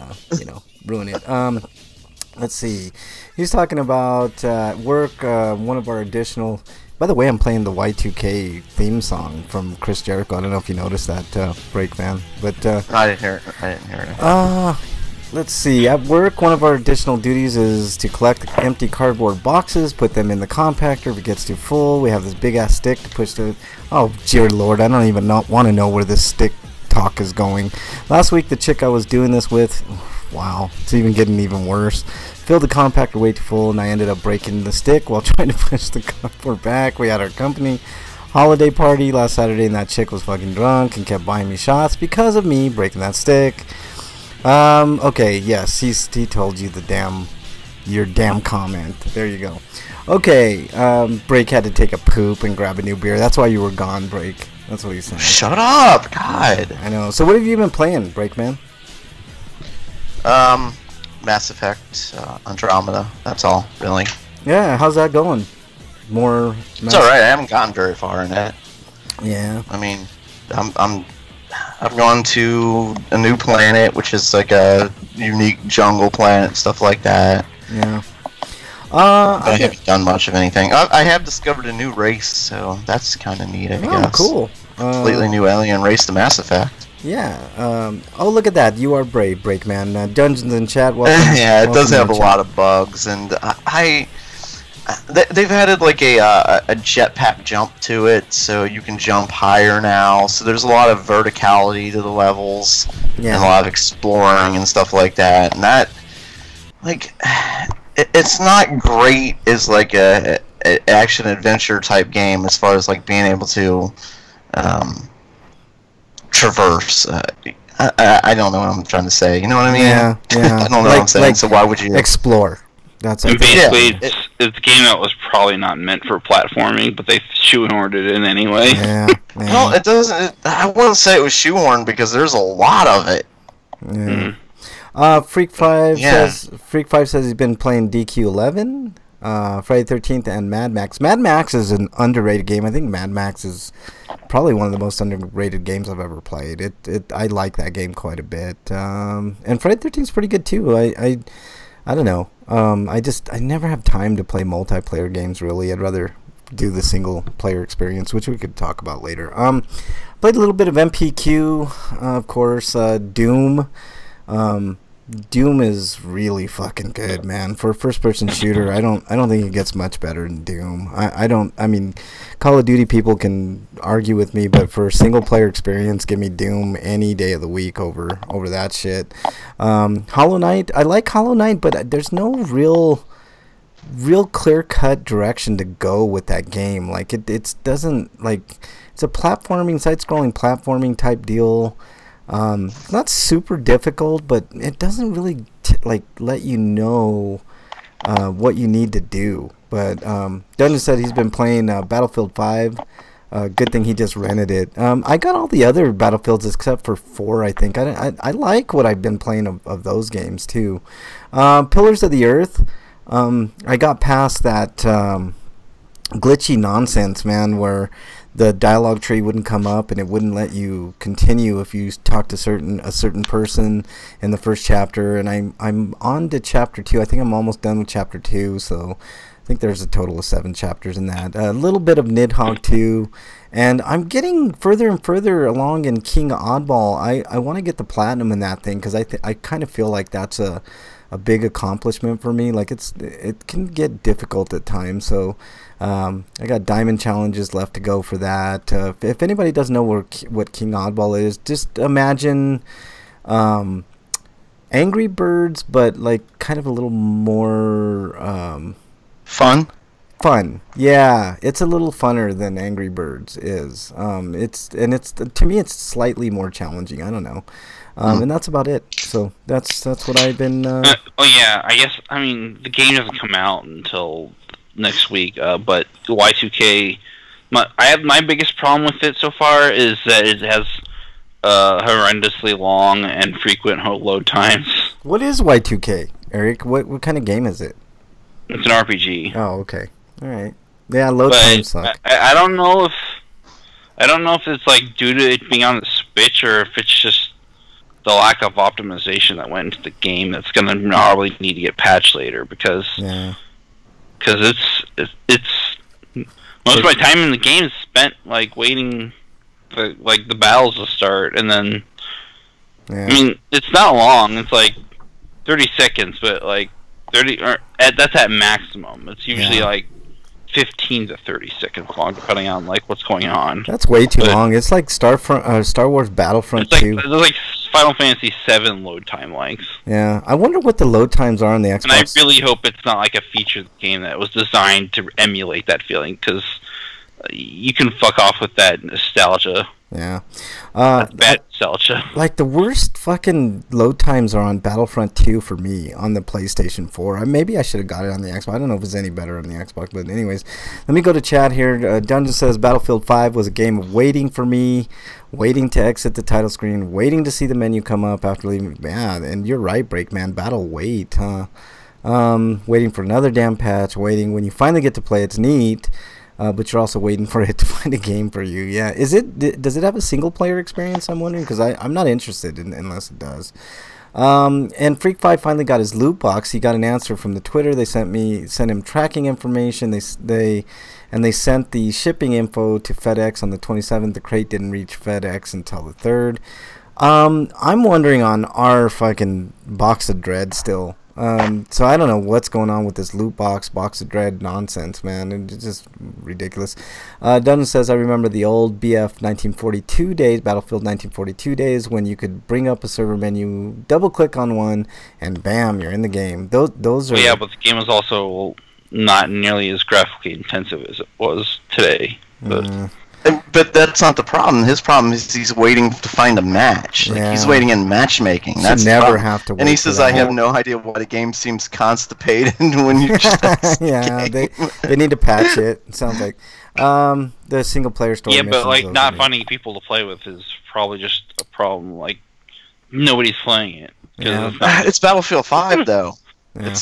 ruin it. Let's see. He's talking about work. One of our additional. By the way, I'm playing the Y2K theme song from Chris Jericho. I don't know if you noticed that, Break Fan, but I didn't hear it. let's see. At work, one of our additional duties is to collect empty cardboard boxes, put them in the compactor. If it gets too full, we have this big ass stick to push the. Oh, dear Lord, I don't even want to know where this stick talk is going. Last week, the chick I was doing this with, wow, it's getting even worse. Filled the compactor way too full, and I ended up breaking the stick while trying to push the cardboard back. We had our company holiday party last Saturday, and that chick was fucking drunk and kept buying me shots because of me breaking that stick. Okay, yes, he told you your damn comment. There you go. Okay, Break had to take a poop and grab a new beer. That's why you were gone, Break. That's what he's saying. Shut up, God. I know. So what have you been playing, Break Man? Mass Effect, Andromeda. That's all, really. Yeah, how's that going? More. It's all right. I haven't gotten very far in it. Yeah. I mean, I've gone to a new planet, which is like a unique jungle planet, stuff like that. Yeah. I haven't done much of anything. I have discovered a new race, so that's kind of neat, I guess. Cool. Completely new alien race to Mass Effect. Yeah. Oh, look at that. You are brave, Breakman. Dungeons in chat. Yeah, it does have a lot of bugs, and they've added like a jetpack jump to it, so you can jump higher now. So there's a lot of verticality to the levels, and a lot of exploring and stuff like that. And that, like, it's not great as like a action adventure type game as far as like being able to traverse. I don't know what I'm trying to say. You know what I mean? Yeah. I don't know what I'm saying. So why would you explore? That's and basically it's a game that was probably not meant for platforming, but they shoehorned it in anyway. Yeah. Well, it doesn't. I wouldn't say it was shoehorned because there's a lot of it. Yeah. Freak5 says he's been playing DQ11, Friday the 13th, and Mad Max. Mad Max is an underrated game. I think Mad Max is probably one of the most underrated games I've ever played. I like that game quite a bit. And Friday the 13th is pretty good too. I don't know. I never have time to play multiplayer games, really. I'd rather do the single player experience, which we could talk about later. Played a little bit of MPQ, of course. Doom. Doom is really fucking good, man. For a first-person shooter, I don't think it gets much better than Doom. I mean, Call of Duty people can argue with me, but for a single-player experience, give me Doom any day of the week over that shit. Hollow Knight, I like Hollow Knight, but there's no real clear-cut direction to go with that game. Like it doesn't, like, it's a platforming, side-scrolling platforming type deal. It's not super difficult, but it doesn't really let you know what you need to do. But Dungeon said he's been playing Battlefield 5. Good thing he just rented it. I got all the other Battlefields except for 4, I think. I like what I've been playing of those games too. Pillars of the Earth. I got past that glitchy nonsense, man, where the dialogue tree wouldn't come up and it wouldn't let you continue if you talked to a certain person in the first chapter. And I'm on to chapter 2. I think I'm almost done with chapter 2, so I think there's a total of 7 chapters in that. A little bit of Nidhogg 2, and I'm getting further and further along in King Oddball. I want to get the platinum in that thing because I kind of feel like that's a big accomplishment for me. Like it can get difficult at times, so I got diamond challenges left to go for that. If anybody doesn't know what King Oddball is, just imagine Angry Birds, but like kind of a little more fun. Yeah, it's a little funner than Angry Birds is. It's to me it's slightly more challenging. I don't know. And that's about it. So that's what I've been. Oh yeah, I mean the game doesn't come out until next week. But Y2K, my biggest problem with it so far is that it has horrendously long and frequent load times. What is Y2K, Eric? What kind of game is it? It's an RPG. Oh, okay, all right. Yeah, load times suck. I don't know if it's like due to it being on the Switch or if it's just the lack of optimization that went into the game that's going to probably need to get patched later because it's most of my time in the game is spent like waiting for like the battles to start, and then I mean it's not long. It's like 30 seconds, but like 30 or that's at maximum. It's usually like 15 to 30 seconds long, depending on like what's going on. That's way too long. It's like Star Wars Battlefront 2. It's like Final Fantasy 7 load time lengths. Yeah, I wonder what the load times are on the Xbox. And I really hope it's not like a feature of the game that was designed to emulate that feeling, because you can fuck off with that nostalgia. Yeah. Bad nostalgia. Like, the worst fucking load times are on Battlefront 2 for me on the PlayStation 4. Maybe I should have got it on the Xbox. I don't know if it's any better on the Xbox, but anyways. Let me go to chat here. Dungeon says Battlefield 5 was a game of waiting for me, waiting to exit the title screen, waiting to see the menu come up after leaving. Yeah, and you're right, Breakman. Battle wait, huh? Waiting for another damn patch, waiting. When you finally get to play, it's neat. But you're also waiting for it to find a game for you. Yeah, does it have a single player experience? I'm wondering, because I'm not interested unless it does. And Freak 5 finally got his loot box. He got an answer from the Twitter. They sent him tracking information. They sent the shipping info to FedEx on the 27th. The crate didn't reach FedEx until the 3rd. I'm wondering on our fucking box of dread still. So I don't know what's going on with this loot box of dread nonsense, man. It's just ridiculous. Dungeon says, I remember the old BF 1942 days, Battlefield 1942 days, when you could bring up a server menu, double click on one, and bam, you're in the game. Those are... Well, yeah, but the game was also not nearly as graphically intensive as it was today. But that's not the problem. His problem is he's waiting to find a match. Like, he's waiting in matchmaking. That's never have to wait. And he says, I have no idea why the game seems constipated when you just yeah, they need to patch it. It sounds like the single player story. Yeah, but like not finding people to play with is probably just a problem. Like nobody's playing it. Yeah. It's Battlefield 5 though. Yeah.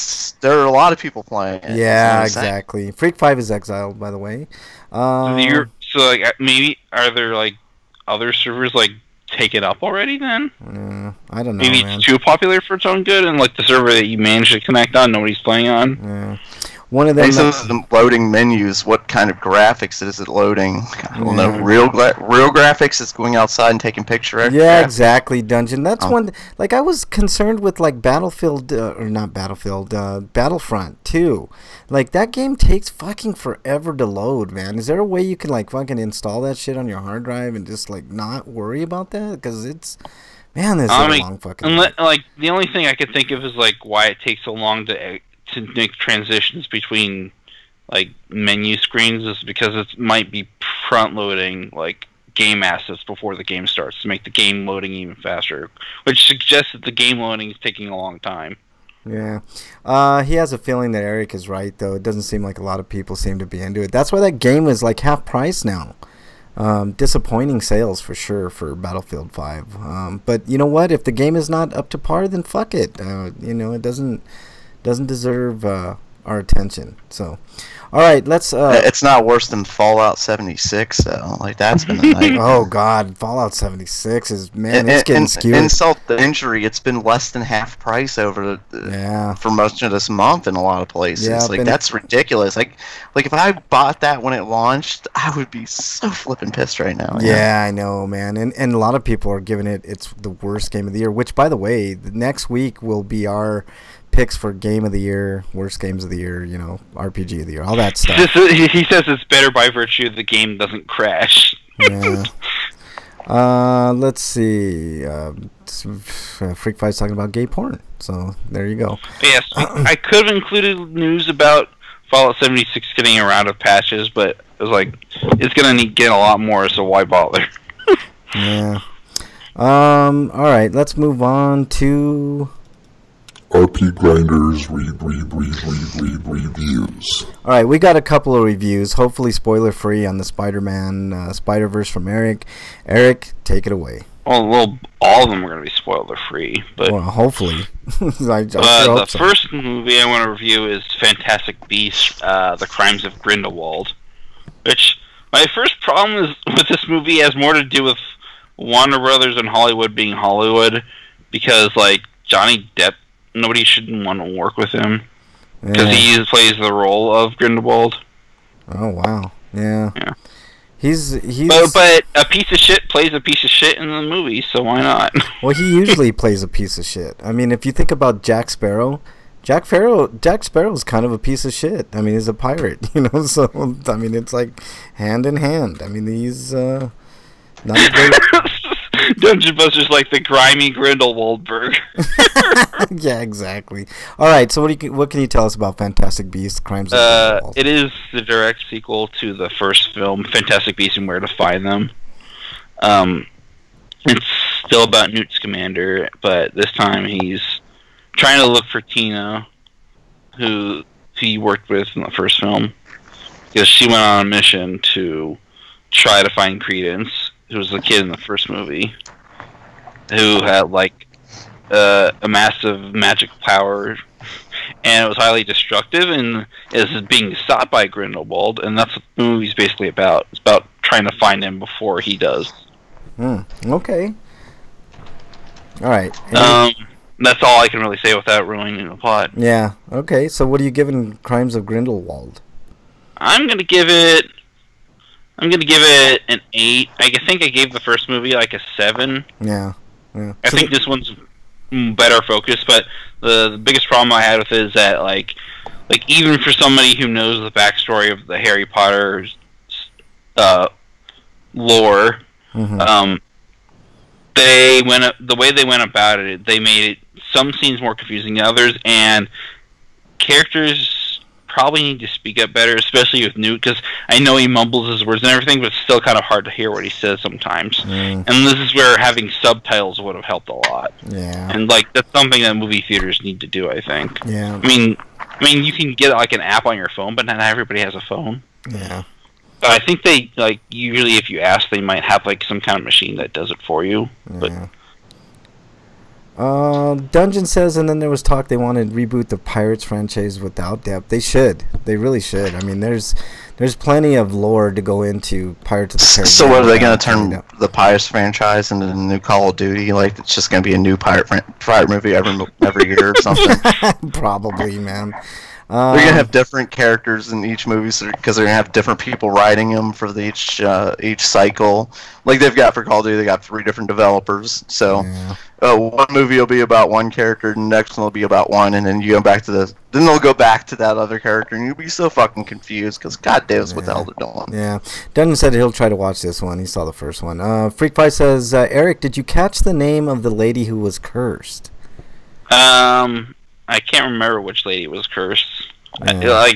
There are a lot of people playing it. Yeah, exactly. Freak 5 is exiled, by the way. So like maybe are there like other servers like taken up already then? I don't know. Maybe it's too popular for its own good, and like the server that you managed to connect on, nobody's playing on. Yeah. One of them. The loading menus. What kind of graphics is it loading? I don't know. Real graphics. It's going outside and taking pictures. Yeah, exactly. Dungeon. That's one. Like I was concerned with like Battlefield or not Battlefield. Battlefront 2. Like that game takes fucking forever to load, man. Is there a way you can like fucking install that shit on your hard drive and just like not worry about that? Because it's. Man, this is a long fucking. Like the only thing I could think of is like why it takes so long to make transitions between like menu screens is because it might be front loading like game assets before the game starts to make the game loading even faster, which suggests that the game loading is taking a long time. Yeah. He has a feeling that Eric is right, though. It doesn't seem like a lot of people seem to be into it. That's why that game is like half price now. Disappointing sales for sure for Battlefield 5. But you know what? If the game is not up to par, then fuck it. You know, it doesn't deserve our attention. So, all right, let's. It's not worse than Fallout 76, though. Like that's been a nightmare. Oh God, Fallout 76 is it's getting skewed. Insult to injury, it's been less than half price over for most of this month in a lot of places. Yeah, like that's ridiculous. Like if I bought that when it launched, I would be so flipping pissed right now. Yeah, I know, man. And a lot of people are giving it's the worst game of the year. Which, by the way, the next week will be our picks for game of the year, worst games of the year, you know, RPG of the year, all that stuff. He says it's better by virtue the game doesn't crash. Yeah. Let's see. Freak Fight's talking about gay porn, so there you go. Yes, I could have included news about Fallout 76 getting a round of patches, but it was like it's gonna get a lot more, so why bother? Yeah. All right, let's move on to RPGrinders reviews. All right, we got a couple of reviews, hopefully spoiler-free on the Spider-Man Spider-Verse from Eric. Eric, take it away. Well, all of them are going to be spoiler-free, but hopefully. The first movie I want to review is Fantastic Beasts: The Crimes of Grindelwald. Which my first problem is with this movie has more to do with Warner Brothers and Hollywood being Hollywood, because like Johnny Depp. Nobody should want to work with him because he plays the role of Grindelwald. Oh wow, yeah. He's but a piece of shit plays a piece of shit in the movie, so why not? Well, he usually plays a piece of shit. I mean, if you think about Jack Sparrow, Jack Sparrow's kind of a piece of shit. I mean, he's a pirate, you know. So I mean, it's like hand in hand. I mean, he's not a great. Dungeon Buster's like the grimy Grindelwald burger. Yeah, exactly. All right, so what can you tell us about Fantastic Beasts: Crimes of Grindelwald? It is the direct sequel to the first film, Fantastic Beasts and Where to Find Them. It's still about Newt Scamander, but this time he's trying to look for Tina, who he worked with in the first film, because she went on a mission to try to find Credence, who was the kid in the first movie, who had like a massive magic power, and it was highly destructive, and is being sought by Grindelwald, and that's what the movie's basically about. It's about trying to find him before he does. Okay. All right. That's all I can really say without ruining the plot. Yeah. Okay. So, what are you giving Crimes of Grindelwald? I'm gonna give it an 8. I think I gave the first movie like a 7. Yeah. I think this one's better focused, but the biggest problem I had with it is that like even for somebody who knows the backstory of the Harry Potter lore, the way they went about it, they made some scenes more confusing than others, and characters probably need to speak up better, especially with Newt, because I know he mumbles his words and everything, but it's still kind of hard to hear what he says sometimes. And this is where having subtitles would have helped a lot. Yeah. And like that's something that movie theaters need to do, I think. Yeah. I mean, you can get like an app on your phone, but not everybody has a phone. Yeah. But I think they like usually if you ask, they might have like some kind of machine that does it for you. But Dungeon says, and then there was talk they want to reboot the Pirates franchise without depth. They should. They really should. I mean, there's plenty of lore to go into Pirates of the Caribbean. So what, are they going to turn the Pirates franchise into the new Call of Duty? Like, it's just going to be a new pirate movie every year or something? Probably, man. They're going to have different characters in each movie because they're going to have different people writing them for each cycle. Like they've got for Call of Duty, they got 3 different developers. So one movie will be about one character, the next one will be about one, and then you go back to then they'll go back to that other character, and you'll be so fucking confused because God knows what the hell they're doing. Yeah. Dungeon said he'll try to watch this one. He saw the first one. Freakpie says, Eric, did you catch the name of the lady who was cursed? I can't remember which lady was cursed. Yeah.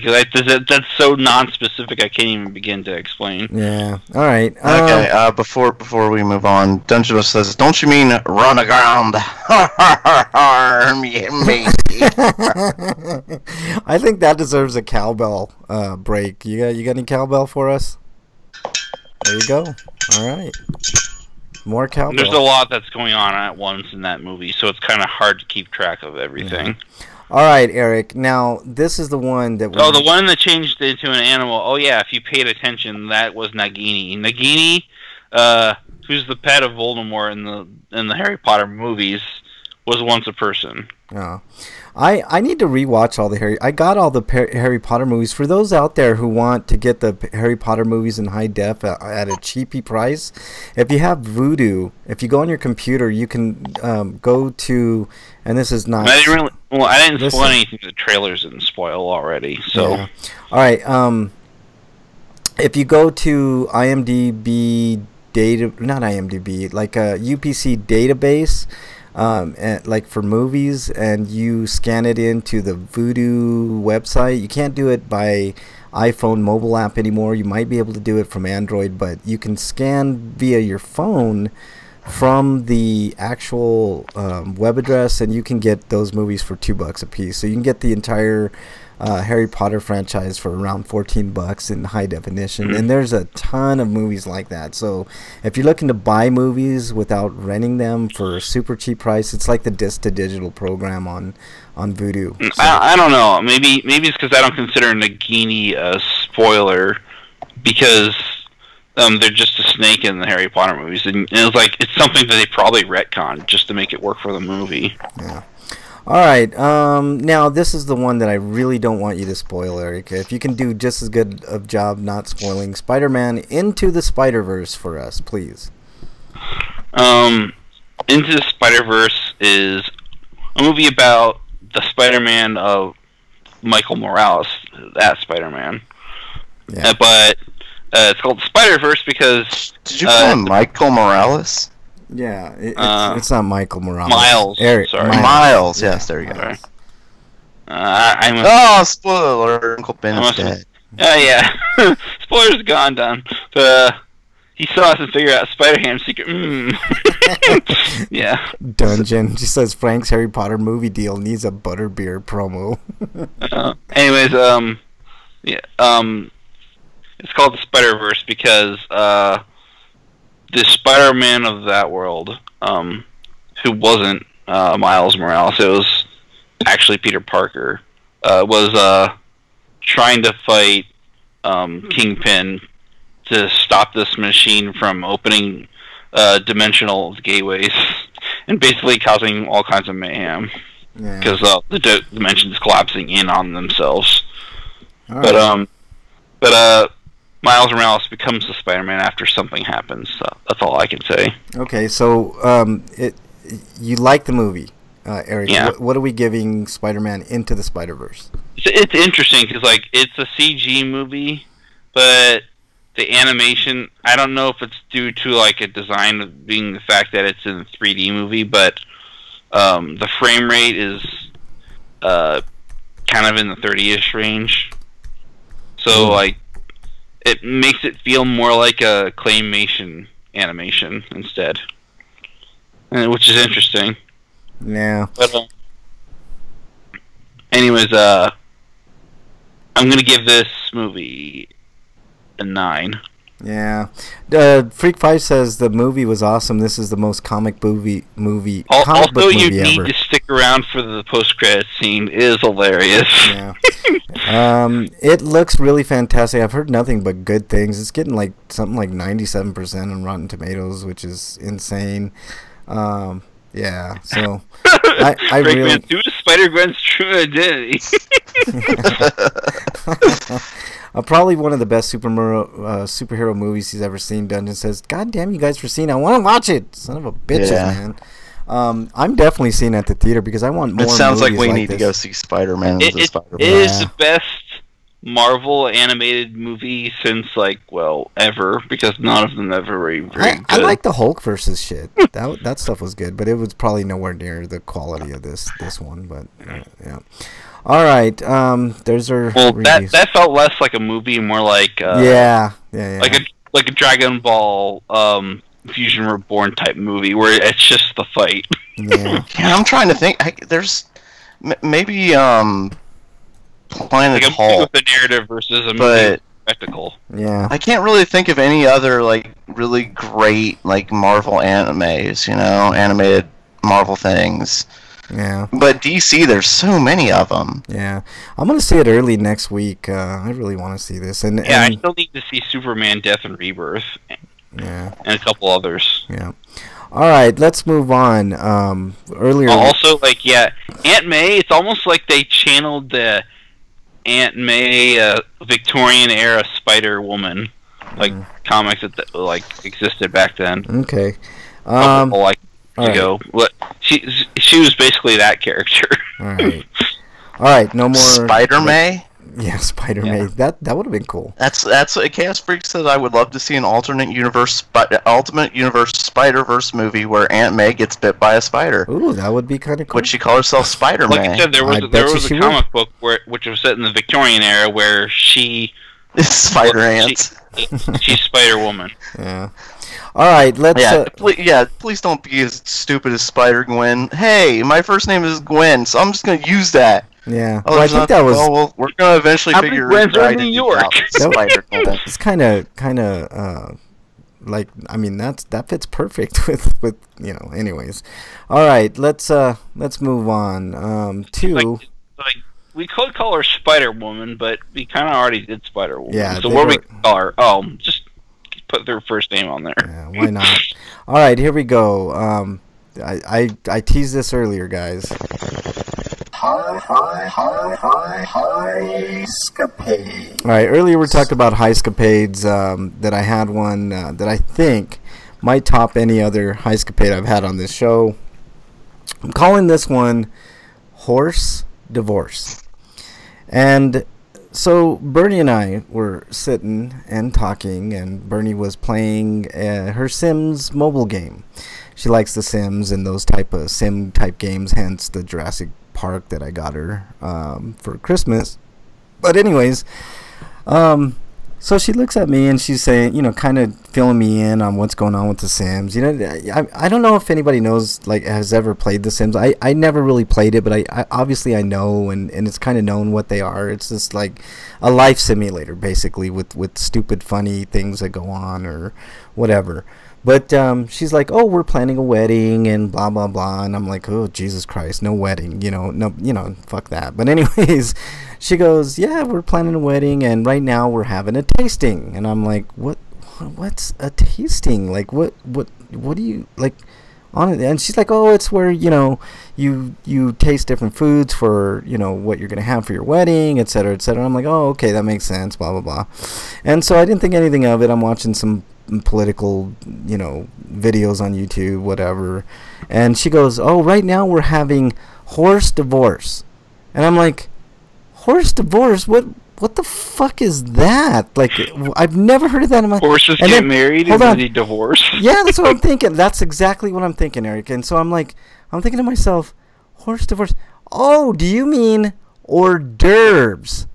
That's so non-specific. I can't even begin to explain. Yeah. All right. Okay. Before we move on, Dungeon says, "Don't you mean run aground?" I think that deserves a cowbell break. You got any cowbell for us? There you go. All right. More cowbell. There's a lot that's going on at once in that movie, so it's kind of hard to keep track of everything. Yeah. All right, Eric. Now, this is the one that... the one that changed into an animal. Oh, yeah, if you paid attention, that was Nagini. Nagini, who's the pet of Voldemort in the Harry Potter movies, was once a person. Oh. I need to rewatch all the I got all the Harry Potter movies. For those out there who want to get the Harry Potter movies in high def at a cheapy price, if you have Vudu, if you go on your computer, you can go to, and this is not... I didn't spoil anything the trailers didn't spoil already, so... Yeah. All right, if you go to IMDb data, not IMDb, like a UPC database... and like for movies, and you scan it into the Vudu website. You can't do it by iPhone mobile app anymore. You might be able to do it from Android, but you can scan via your phone from the actual web address, and you can get those movies for $2 a piece. So you can get the entire Harry Potter franchise for around $14 in high definition, and there's a ton of movies like that. So if you're looking to buy movies without renting them for a super cheap price, it's like the disc to digital program on Vudu. So. I don't know. Maybe it's because I don't consider Nagini a spoiler because they're just a snake in the Harry Potter movies, and it's like it's something that they probably retconned just to make it work for the movie. Yeah. All right. Now this is the one that I really don't want you to spoil, Eric. If you can do just as good of job not spoiling Spider-Man Into the Spider-Verse for us, please. Into the Spider-Verse is a movie about the Spider-Man of Michael Morales, that Spider-Man. Yeah. But it's called Spider-Verse because... Did you call him Michael Morales? Yeah, it's not Michael Morales. Miles. Eric, Sorry. Miles, yes, there you go. Sorry. I must... Oh, spoiler alert, Uncle Ben is dead. Yeah. Spoilers gone, done. He still has to figure out Spider-Ham's secret. Yeah. Dungeon. She says Frank's Harry Potter movie deal needs a butterbeer promo. Anyways, yeah, it's called the Spider-Verse because the Spider-Man of that world, who wasn't Miles Morales, it was actually Peter Parker, was trying to fight Kingpin to stop this machine from opening dimensional gateways and basically causing all kinds of mayhem because the dimensions collapsing in on themselves. Right. But Miles Morales becomes the Spider-Man after something happens. So that's all I can say. Okay, so you like the movie, Eric? Yeah. What are we giving Spider-Man Into the Spider-Verse? It's interesting because it's a CG movie, but the animation, I don't know if it's due to a design being the fact that it's in a 3D movie, but the frame rate is kind of in the 30-ish range. So it makes it feel more like a claymation animation instead, which is interesting. Yeah. But anyways, I'm gonna give this movie a 9. Yeah. Freak5 says the movie was awesome. This is the most comic book movie Also, you ever. need to stick around for the post-credit scene. It is hilarious. Yeah. It looks really fantastic. I've heard nothing but good things. It's getting something like 97% on Rotten Tomatoes, which is insane. Yeah. So I really due to Spider-Gwen's true identity. Probably one of the best superhero movies he's ever seen. Dungeon says, "God damn you guys for seeing! I want to watch it, son of a bitches, man." I'm definitely seeing it at the theater because I want more. It sounds like we need this. to go see Spider-Man. It is the best Marvel animated movie since ever, because none of them ever were very good. I like the Hulk versus shit. That stuff was good, but it was probably nowhere near the quality of this one. But yeah. All right, there's our reviews. That felt less like a movie, more like yeah. like a Dragon Ball Fusion Reborn type movie where it's just the fight. Yeah, I'm trying to think. There's maybe Planet Hulk with a narrative versus a movie spectacle. Yeah, I can't really think of any other really great Marvel animes. Animated Marvel things. Yeah. But DC, there's so many of them. Yeah. I'm going to see it early next week. I really want to see this. And I still need to see Superman Death and Rebirth. Yeah. And a couple others. Yeah. All right, let's move on. Earlier. Also, Aunt May, it's almost like they channeled the Aunt May Victorian era Spider-Woman, comics that existed back then. Okay. Ago. What she was basically that character. All right. No more Spider-May. Yeah, Spider-May. That would have been cool. That's what Chaos Freak says. I would love to see an alternate universe Spider-Verse movie where Aunt May gets bit by a spider. Ooh, that would be kind of cool. Would she call herself Spider-May? Like I said, there was a comic book which was set in the Victorian era where she is Spider-Ant. She's Spider-Woman. Yeah. All right, let's. Please don't be as stupid as Spider-Gwen. Hey, my first name is Gwen, so I'm just gonna use that. Yeah. I think that was. Well, we're gonna eventually figure Gwen's in New York. Spider-Gwen. It's kind of that fits perfect with Anyways, all right, let's move on. We could call her Spider-Woman, but we kind of already did Spider-Woman. Yeah. So what we call her? Oh, just put their first name on there. Yeah, why not? All right, here we go. I teased this earlier, guys. Highscapade. All right, earlier we talked about highscapades, that I had one that I think might top any other highscapade I've had on this show. I'm calling this one Horse Divorce. And so Bernie and I were sitting and talking, and Bernie was playing her Sims mobile game. She likes the Sims and those type of sim type games, hence the Jurassic Park that I got her for Christmas. But anyways, so she looks at me and she's saying, you know, kind of filling me in on what's going on with the Sims. You know, I don't know if anybody knows, like, has ever played the Sims. I never really played it, but I obviously I know, and it's kind of known what they are. It's just like a life simulator, basically, with stupid, funny things that go on or whatever. But she's like, oh, we're planning a wedding and blah, blah, blah. And I'm like, oh, Jesus Christ, no wedding. No, fuck that. But anyways, she goes, yeah, we're planning a wedding. And right now we're having a tasting. And I'm like, what's a tasting? Like, what do you, like, on it? And she's like, oh, it's where, you taste different foods for, what you're going to have for your wedding, et cetera, et cetera. I'm like, oh, okay, that makes sense, blah, blah, blah. And so I didn't think anything of it. I'm watching some political videos on YouTube, whatever, and she goes, oh, right now we're having horse divorce. And I'm like, horse divorce, what the fuck is that? Like, I've never heard of that in my... Horses get married and then they divorce. Yeah, that's what I'm thinking. That's exactly what I'm thinking, Eric. And so I'm thinking to myself, horse divorce, oh, do you mean hors d'oeuvres?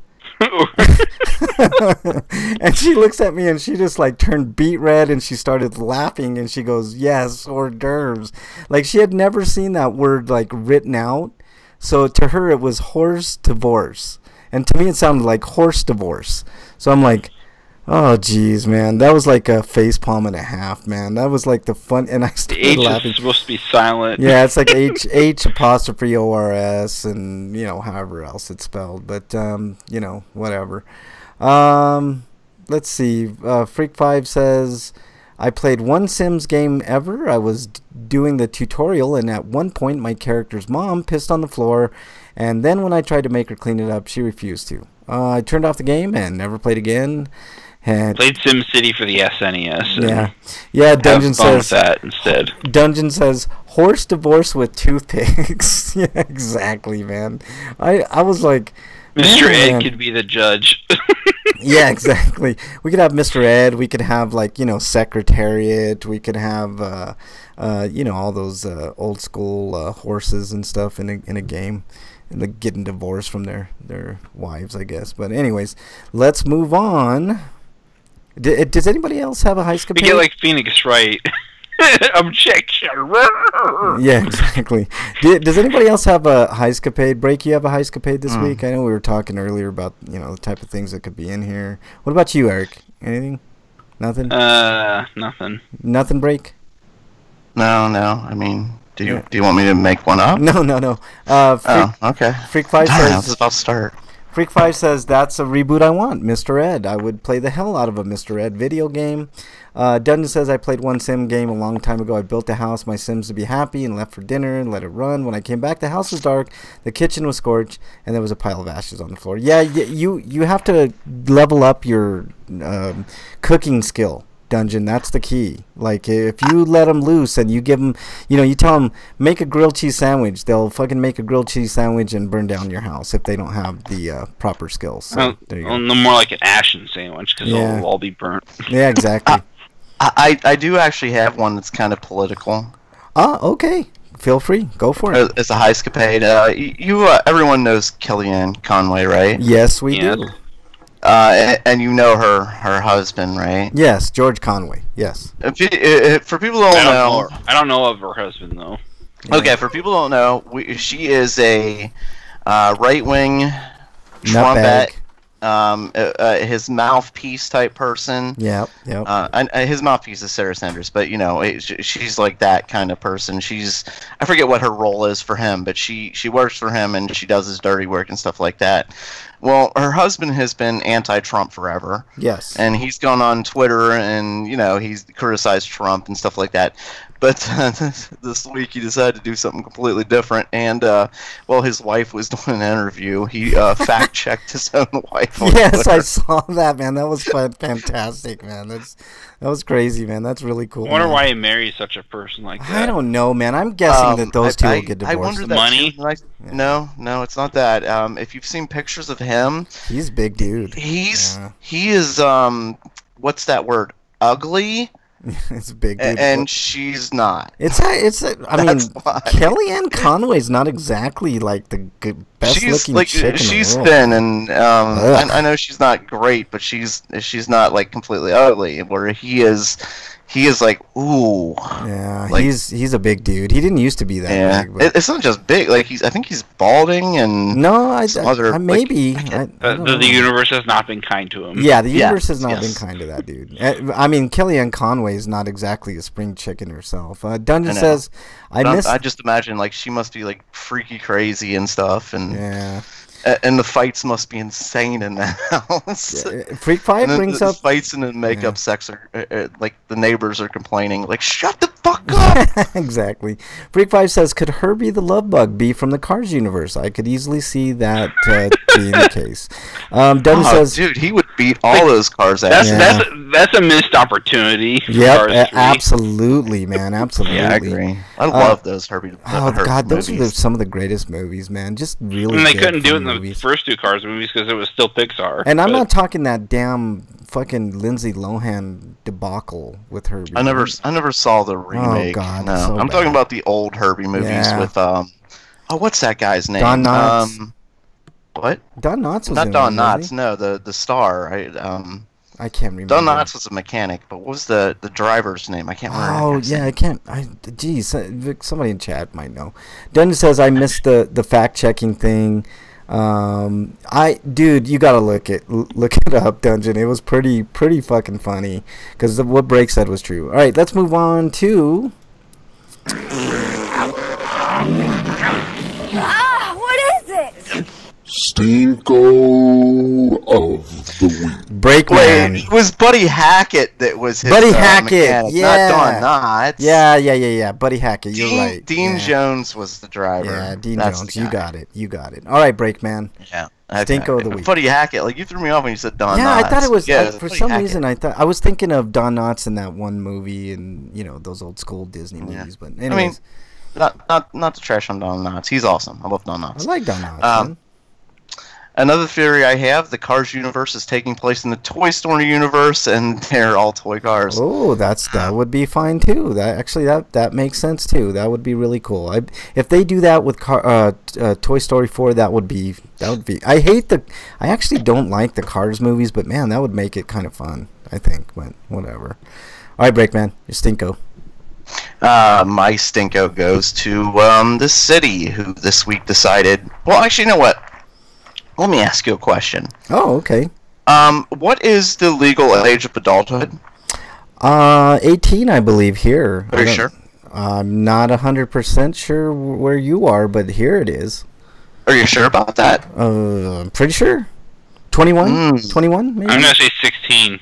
And she looks at me and she just like turned beet red and she started laughing and she goes, yes, hors d'oeuvres. Like, she had never seen that word like written out, so to her it was horse divorce, and to me it sounded like horse divorce. So I'm like, oh geez, man, that was like a face palm and a half, man. That was like the fun, and I started laughing. The H is supposed to be silent. Yeah, it's like H apostrophe ORS, and however else it's spelled, but whatever. Let's see. Freak5 says, I played one Sims game ever. I was doing the tutorial, and at one point my character's mom pissed on the floor, and then when I tried to make her clean it up, she refused to. I turned off the game and never played again. Played SimCity for the SNES. Yeah. Dungeon says that instead. Dungeon says horse divorce with toothpicks. Yeah, exactly, man. I was like, Mr. Ed could be the judge. Yeah, exactly. We could have Mr. Ed. We could have Secretariat. We could have all those old school horses and stuff in a game. And like getting divorced from their wives, I guess. But anyways, let's move on. Does anybody else have a highscapade? We get like Phoenix Wright. Objection. Yeah, exactly. Does anybody else have a highscapade? Break, you have a highscapade this week? I know we were talking earlier about the type of things that could be in here. What about you, Eric? Anything? Nothing? Nothing. Nothing, Break? No. I mean, do you want me to make one up? No. Okay. Freak5 says, I'll start. Freak5 says, that's a reboot I want, Mr. Ed. I would play the hell out of a Mr. Ed video game. Dungeon says, I played one sim game a long time ago. I built a house, my Sims to be happy, and left for dinner and let it run. When I came back, the house was dark, the kitchen was scorched, and there was a pile of ashes on the floor. Yeah, you have to level up your cooking skill, Dungeon. That's the key. Like, if you let them loose and you give them, you tell them, make a grilled cheese sandwich, they'll fucking make a grilled cheese sandwich and burn down your house if they don't have the proper skills. So, there you go. No more like an ashen sandwich, because they'll all be burnt. Yeah, exactly. I do actually have one that's kind of political. Okay. Feel free. Go for it. It's a highscapade. Everyone knows Kellyanne Conway, right? Yes, we do. And you know her husband, right? Yes, George Conway. Yes. For people who don't know, I don't know of her husband though. Okay, for people who don't know, she is a right-wing Trumpette, his mouthpiece type person. Yep. His mouthpiece is Sarah Sanders, but she's like that kind of person. I forget what her role is for him, but she works for him and she does his dirty work and stuff like that. Well, her husband has been anti-Trump forever. Yes. And he's gone on Twitter and, he's criticized Trump and stuff like that. But this week he decided to do something completely different, and while his wife was doing an interview, he fact-checked his own wife. Yes, I saw that, man. That was fantastic, man. That was crazy, man. That's really cool. I wonder man. why he marries such a person like that. I don't know, man. I'm guessing that those two will get divorced. I wonder that Money? too. No, it's not that. If you've seen pictures of him, He's a big dude. he is what's that word? Ugly. It's a big dude. And she's not. I mean, Kellyanne Conway's not exactly like the best looking chick in the world. She's thin, and I know she's not great, but she's not like completely ugly. Where he is like, ooh. Yeah, like, he's a big dude. He didn't used to be that big. But... It's not just big. Like I think he's balding and maybe. The universe has not been kind to him. Yeah, the universe has not been kind to that dude. I mean, Kellyanne Conway is not exactly a spring chicken herself. Dungeon says, I just imagine like she must be like freaky crazy and stuff, and yeah. And the fights must be insane in that house. Freak Five brings the up fights and the makeup sex are like the neighbors are complaining, like shut the fuck up. Exactly. Freak Five says, could Herbie the Love Bug be from the Cars universe? I could easily see that being the case. Dunn says, dude, he would beat all those cars. That's a missed opportunity. Yep, absolutely, man, absolutely. Yeah, I agree. I love those Herbie. God, those movies. are some of the greatest movies, man. Just really. And they couldn't do it in the movies. first two Cars movies because it was still Pixar. And I'm not talking that damn fucking Lindsay Lohan debacle with Herbie. I never saw the remake. Oh God, no, so I'm talking about the old Herbie movies with what's that guy's name? Don Knotts. What? Don Knotts was not in Don it, Knotts. No, the star. I can't remember. Don Knotts was a mechanic, but what was the driver's name? I can't remember. Oh yeah, I can't. Geez, somebody in chat might know. Dungeon says I missed the fact checking thing. Dude, you gotta look it up, Dungeon. It was pretty fucking funny because what Break said was true. All right, let's move on to. What is it? Stinko of the week. Brakeman. Wait, it was Buddy Hackett that was his Buddy Hackett, mechanic, yeah. not Don Knotts. Yeah. Buddy Hackett, you're right. Dean Jones was the driver. Yeah, Dean Jones. You got it. All right, Brakeman. Yeah. Stinko of the week. Buddy Hackett, like you threw me off when you said Don Knotts. Yeah, I thought it was. For some Hackett. reason, I was thinking of Don Knotts in that one movie, and those old school Disney movies. But anyways, not to trash on Don Knotts. He's awesome. I love Don Knotts. I like Don Knotts. Man. Another theory I have: the Cars universe is taking place in the Toy Story universe, and they're all toy cars. Oh, that would be fine too. That makes sense too. That would be really cool. If they do that with Toy Story 4, that would be. I actually don't like the Cars movies, but man, that would make it kind of fun. I think, but whatever. All right, Brakeman, your Stinko. My Stinko goes to the city, who this week decided. Well, actually, you know what? Let me ask you a question. Oh, okay. What is the legal age of adulthood? 18, I believe, here. Are you sure? I'm not 100% sure where you are, but here it is. Are you sure about that? I'm pretty sure. 21? 21, maybe? I'm going to say 16.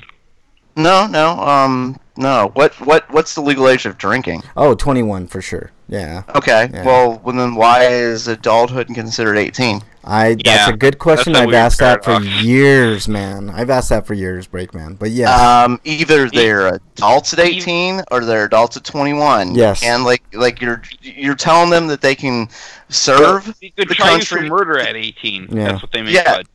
No. What's the legal age of drinking? Oh, 21 for sure. Yeah. Okay. Yeah. Well, then why is adulthood considered 18? That's a good question. I've asked that for years, man. I've asked that for years, Brakeman. But yeah. Either they're adults at 18 or they're adults at 21. Yes. And like you're telling them that they can serve You could the try you country. for murder at 18. Yeah. That's what they make Yeah. fun.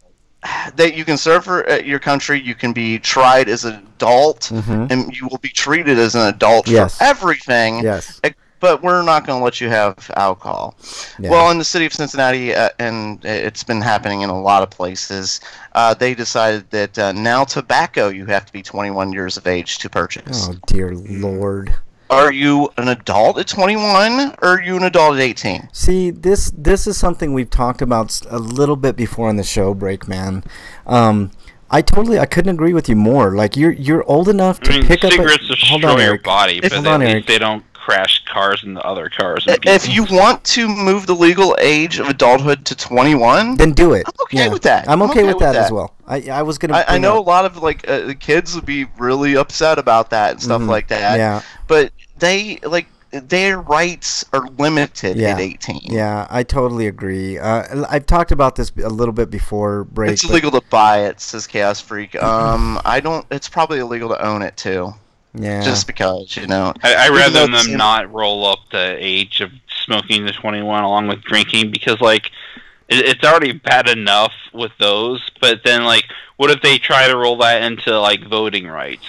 That you can serve for your country, you can be tried as an adult, and you will be treated as an adult Yes. for everything. Yes. But we're not going to let you have alcohol. Yeah. Well, in the city of Cincinnati, and it's been happening in a lot of places, they decided that now tobacco, you have to be 21 years of age to purchase. Oh, dear Lord. Are you an adult at 21, or are you an adult at 18? See, this is something we've talked about a little bit before on the show, Brakeman. I couldn't agree with you more. Like you're old enough to pick up. Cigarettes destroy your body, but Hold at on, least Eric. they don't crash cars into other cars. If you want to move the legal age of adulthood to 21, Then do it. I'm okay with that. I'm okay with that as well. I was gonna. I know a lot of the kids would be really upset about that and stuff like that. Yeah. But they their rights are limited at 18. Yeah, I totally agree. I've talked about this a little bit before break. It's illegal to buy it, says Chaos Freak. I don't. It's probably illegal to own it too. Yeah. Just because, you know. I rather them not roll up the age of smoking to 21 along with drinking, because like it's already bad enough with those. But then like, what if they try to roll that into like voting rights?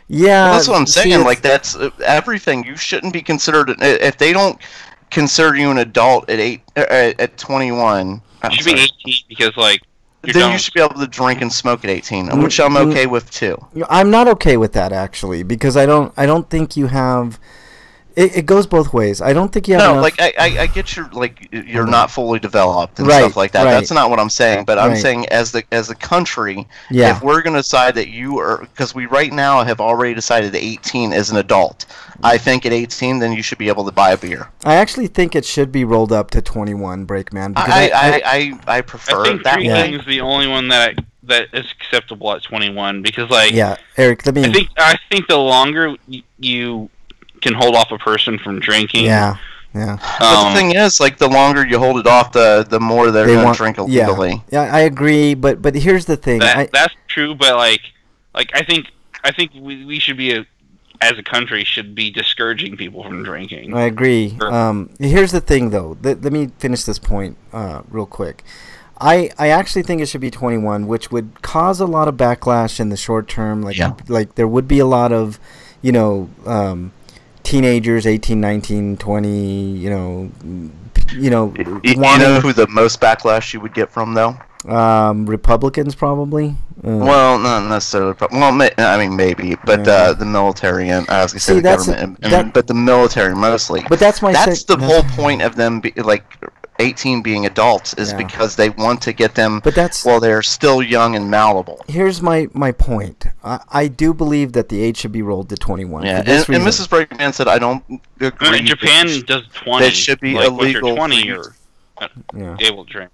Yeah, well, that's what I'm saying. Like, that's everything. You shouldn't be considered if they don't consider you an adult at 21. You should be 18 because like. Then you should be able to drink and smoke at 18, which I'm okay with too. I'm not okay with that actually, because I don't think you have. It goes both ways. I don't think you have. No, enough... like I get you're not fully developed and stuff like that. Right. That's not what I'm saying. But I'm saying as a country, if we're going to decide that you are, because we right now have already decided that 18 is an adult. I think at 18, then you should be able to buy a beer. I actually think it should be rolled up to 21, Breakman. Because I prefer I think that drinking is the only one that is acceptable at 21, because like Eric, let me. I think the longer you can hold off a person from drinking. Yeah. But the thing is, like, the longer you hold it off, the more they're going to drink illegally. Yeah, I agree. But here's the thing. That's true. But like I think we should be as a country should be discouraging people from drinking. I agree. Here's the thing, though. Let me finish this point real quick. I actually think it should be 21, which would cause a lot of backlash in the short term. Like there would be a lot of, teenagers, 18, 19, 20, you know who the most backlash you would get from, though? Republicans, probably. Well, not necessarily. I mean, maybe, but the military and I was gonna say the government, but the military mostly. But that's the whole point of them, 18 being adults is because they want to get them while they're still young and malleable. Here's my point. I do believe that the age should be rolled to 21. Yeah, and Mrs. Breakman said, I don't agree. Japan does 20. It should be illegal. 20, you're able to drink.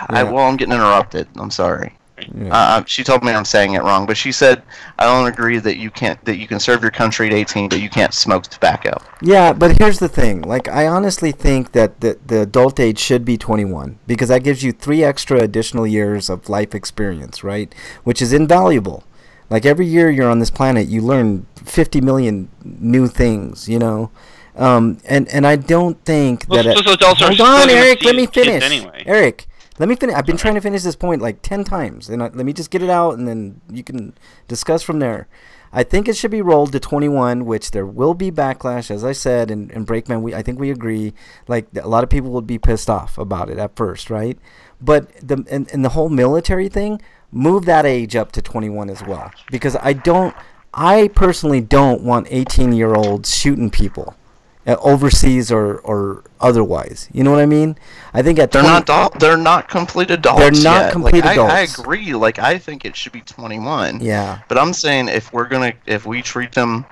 I'm getting interrupted. I'm sorry. Yeah. She told me I'm saying it wrong, but she said I don't agree that you can serve your country at 18, but you can't smoke tobacco. Yeah, but here's the thing. Like, I honestly think that the adult age should be 21 because that gives you 3 extra additional years of life experience, right? Which is invaluable. Like, every year you're on this planet, you learn 50 million new things, and I don't think that. Hold on, Eric. Let me finish. Anyway. Eric. Let me finish. I've been trying to finish this point like 10 times, and let me just get it out, and then you can discuss from there. I think it should be rolled to 21, which there will be backlash, as I said, and Breakman, I think we agree. Like, a lot of people would be pissed off about it at first, right? But the whole military thing, move that age up to 21 as well, because I personally don't want 18-year-olds shooting people. Overseas or otherwise, you know what I mean? I think they're not complete adults. They're not complete adults. I agree. Like, I think it should be 21. Yeah. But I'm saying if we treat them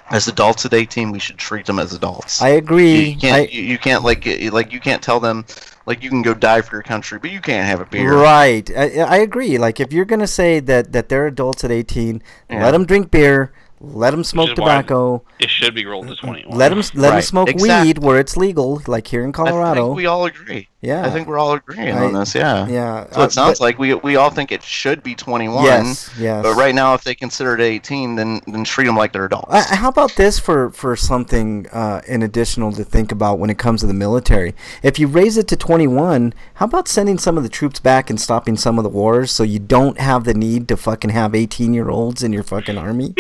as adults at 18, we should treat them as adults. I agree. You can't you can't tell them like you can go die for your country, but you can't have a beer. Right. I agree. Like, if you're gonna say that they're adults at 18, let them drink beer. Let them smoke tobacco. It should be rolled to 21. Let them smoke weed where it's legal, like here in Colorado. I think we all agree. Yeah. I think we're all agreeing on this, yeah. Yeah. So it sounds like we all think it should be 21. Yes. But right now, if they consider it 18, then treat them like they're adults. How about this for something in additional to think about when it comes to the military? If you raise it to 21, how about sending some of the troops back and stopping some of the wars so you don't have the need to fucking have 18-year-olds in your fucking army?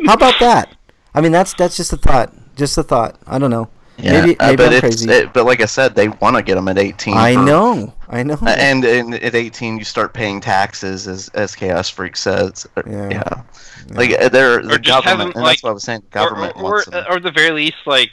How about that? I mean, that's just a thought. Just a thought. I don't know. Yeah, maybe I'm crazy. But like I said, they want to get them at 18. I know. And at 18, you start paying taxes, as Chaos Freak says. Yeah. Like, they're the government, and that's what I was saying. The government wants them. Or at the very least, like,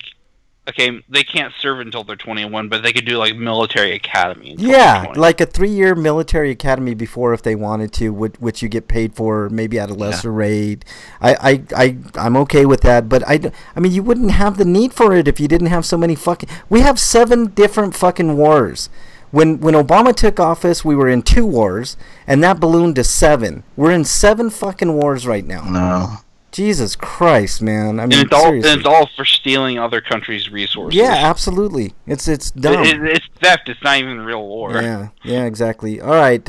okay, they can't serve until they're 21, but they could do, like, military academy. Yeah, like a 3-year military academy before if they wanted to, which you get paid for maybe at a lesser rate. I'm okay with that, but I mean, you wouldn't have the need for it if you didn't have so many fucking... We have 7 different fucking wars. When Obama took office, we were in 2 wars, and that ballooned to 7. We're in 7 fucking wars right now. No. Jesus Christ, man. I mean, and it's all for stealing other countries' resources. Yeah, absolutely. It's dumb. It's theft. It's not even real war. Yeah, exactly. All right.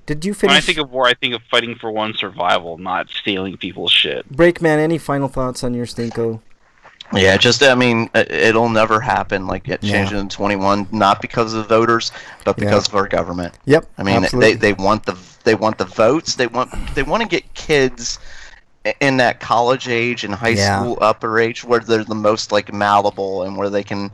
Did you finish? When I think of war, I think of fighting for one's survival, not stealing people's shit. Breakman, any final thoughts on your Stinko? Yeah, just, I mean, it'll never happen, like, get changed in 21, not because of the voters, but because of our government. Yep, I mean, they want the votes, they want to get kids in that college age and high school upper age where they're the most, like, malleable and where they can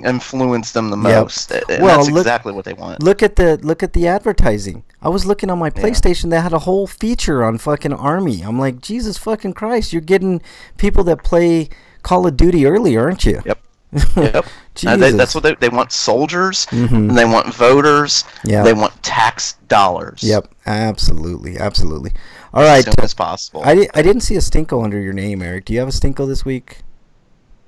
influence them the most. And that's exactly what they want. Look at the advertising. I was looking on my PlayStation. They had a whole feature on fucking Army. I'm like, Jesus fucking Christ! You're getting people that play Call of Duty early, aren't you? Yep. Yep. That's what they want: soldiers. And they want voters. Yeah. They want tax dollars. Yep. Absolutely. All right. As soon as possible. I didn't see a Stinko under your name, Eric. Do you have a Stinko this week?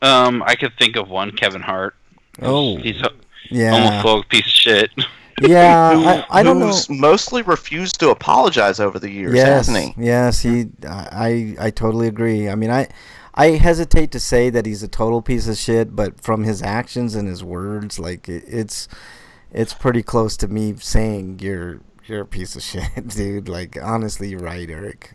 I could think of one, Kevin Hart. He's a homophobic piece of shit. Yeah, I don't know. Who's mostly refused to apologize over the years, hasn't he? Yes, I totally agree. I mean, I hesitate to say that he's a total piece of shit, but from his actions and his words, like it's pretty close to me saying you're a piece of shit, dude. Like, honestly, you're right, Eric.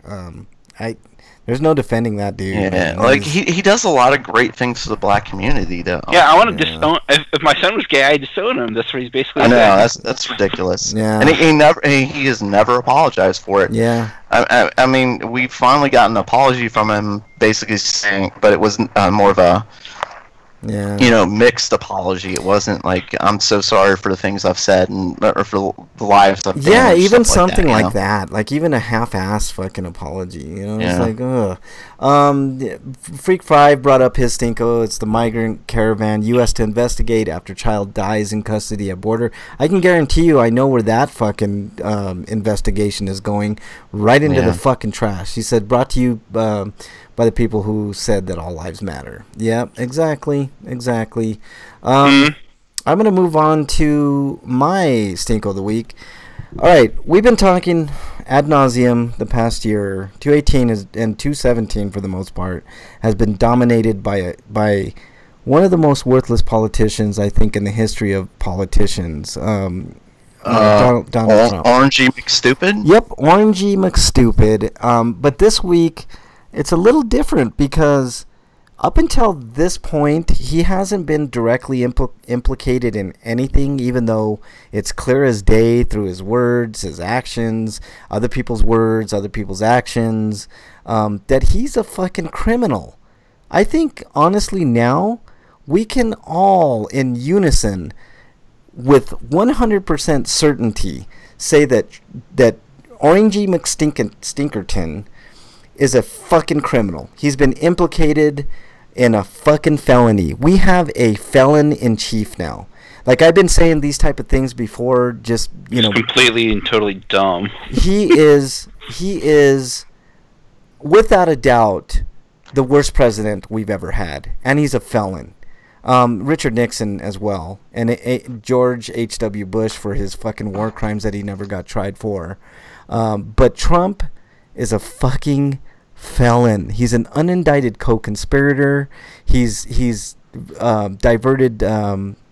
There's no defending that dude. Yeah, man. like he does a lot of great things for the black community, though. Yeah, I want to disown. If my son was gay, I'd disown him. That's what he's basically. I know that's ridiculous. Yeah, and he has never apologized for it. Yeah, I mean, we finally got an apology from him, basically saying, but it was more of a mixed apology. It wasn't like, I'm so sorry for the things I've said or for the lives I've damaged. Yeah, even something like that. Like even a half-ass fucking apology. It's like, ugh. Freak Fry brought up his Stinko. It's the migrant caravan. U.S. to investigate after child dies in custody at border. I can guarantee you, I know where that fucking investigation is going. Right into the fucking trash. He said, brought to you by the people who said that all lives matter. Yeah, exactly. I'm going to move on to my Stinko of the week. All right, we've been talking ad nauseum the past year. 2018 and 2017, for the most part, has been dominated by one of the most worthless politicians, I think, in the history of politicians. Donald Trump. Orangey McStupid? Yep, Orangey McStupid. But this week, it's a little different because up until this point, he hasn't been directly implicated in anything, even though it's clear as day through his words, his actions, other people's words, other people's actions, that he's a fucking criminal. I think, honestly, now, we can all, in unison, with 100% certainty, say that Orangey McStinkerton is a fucking criminal. He's been implicated in a fucking felony. We have a felon in chief now. Like, I've been saying these type of things before, just, completely and totally dumb. He is without a doubt the worst president we've ever had, and he's a felon. Richard Nixon as well, and George H.W. Bush for his fucking war crimes that he never got tried for. But Trump is a fucking felon. He's an unindicted co-conspirator. He's diverted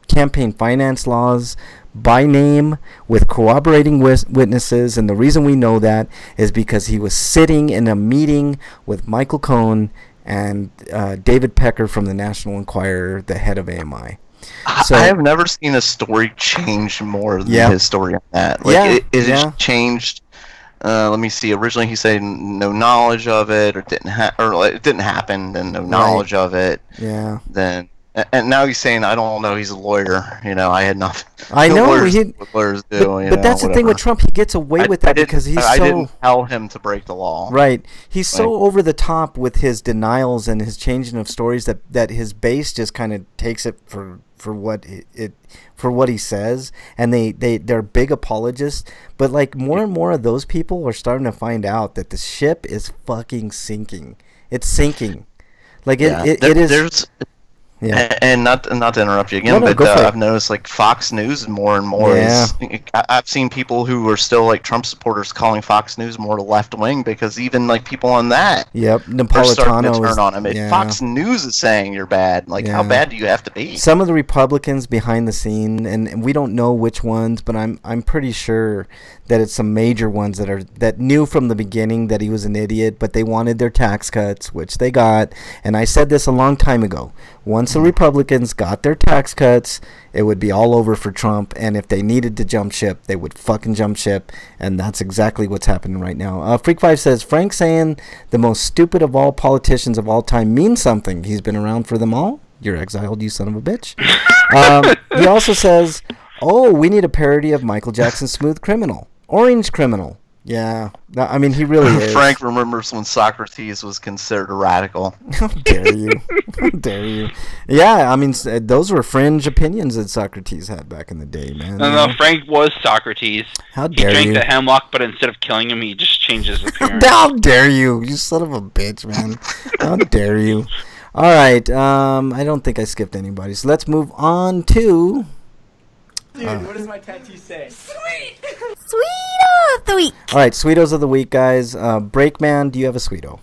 campaign finance laws by name with corroborating witnesses, and the reason we know that is because he was sitting in a meeting with Michael Cohen and David Pecker from the National Enquirer, the head of AMI. So, I have never seen a story change more than his story on that. Like, it has changed. Let me see. Originally, he said no knowledge of it, or it didn't happen, then no knowledge of it. Yeah. Then, and now he's saying, I don't know. He's a lawyer. I had nothing. I know. Lawyers do. But that's the thing with Trump. He gets away with that because I didn't tell him to break the law. Right. He's so over the top with his denials and his changing of stories that his base just kind of takes it for what he says, and they're big apologists, but like more and more of those people are starting to find out that the ship is fucking sinking. It's sinking. Like it is. Yeah. And not to interrupt you again, No, but go for it. I've noticed like Fox News more and more I've seen people who are still like Trump supporters calling Fox News more left wing because even like people on that Yep. they're starting to Napolitano turn on him. If yeah. Fox News is saying you're bad, like how bad do you have to be? Some of the Republicans behind the scene, and we don't know which ones, but I'm pretty sure that it's some major ones that knew from the beginning that he was an idiot, but they wanted their tax cuts, which they got. And I said this a long time ago. Once the Republicans got their tax cuts, it would be all over for Trump. And if they needed to jump ship, they would fucking jump ship. And that's exactly what's happening right now. Freak5 says, Frank saying the most stupid of all politicians of all time means something. He's been around for them all. You're exiled, you son of a bitch. He also says, oh, we need a parody of Michael Jackson's Smooth Criminal. Orange Criminal. Yeah. I mean, he really is. Frank remembers when Socrates was considered a radical. How dare you? How dare you? Yeah, I mean, those were fringe opinions that Socrates had back in the day, man. No, Frank was Socrates. How dare he drank you? the hemlock, but instead of killing him, he just changed his appearance. How dare you? You son of a bitch, man. How dare you? All right. I don't think I skipped anybody. So let's move on to... Dude, what does my tattoo say? Sweet! Sweeto of the week! Alright, Sweetos of the week, guys. Breakman, do you have a Sweeto?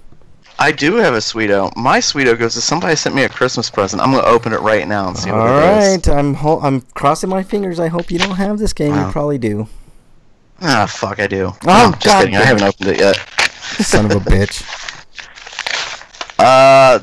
I do have a Sweeto. My Sweeto goes to somebody sent me a Christmas present. I'm going to open it right now and see what it is. Alright, I'm crossing my fingers. I hope you don't have this game. You probably do. Ah, fuck, I do. Oh, just God. kidding. I haven't opened it yet. Son of a bitch.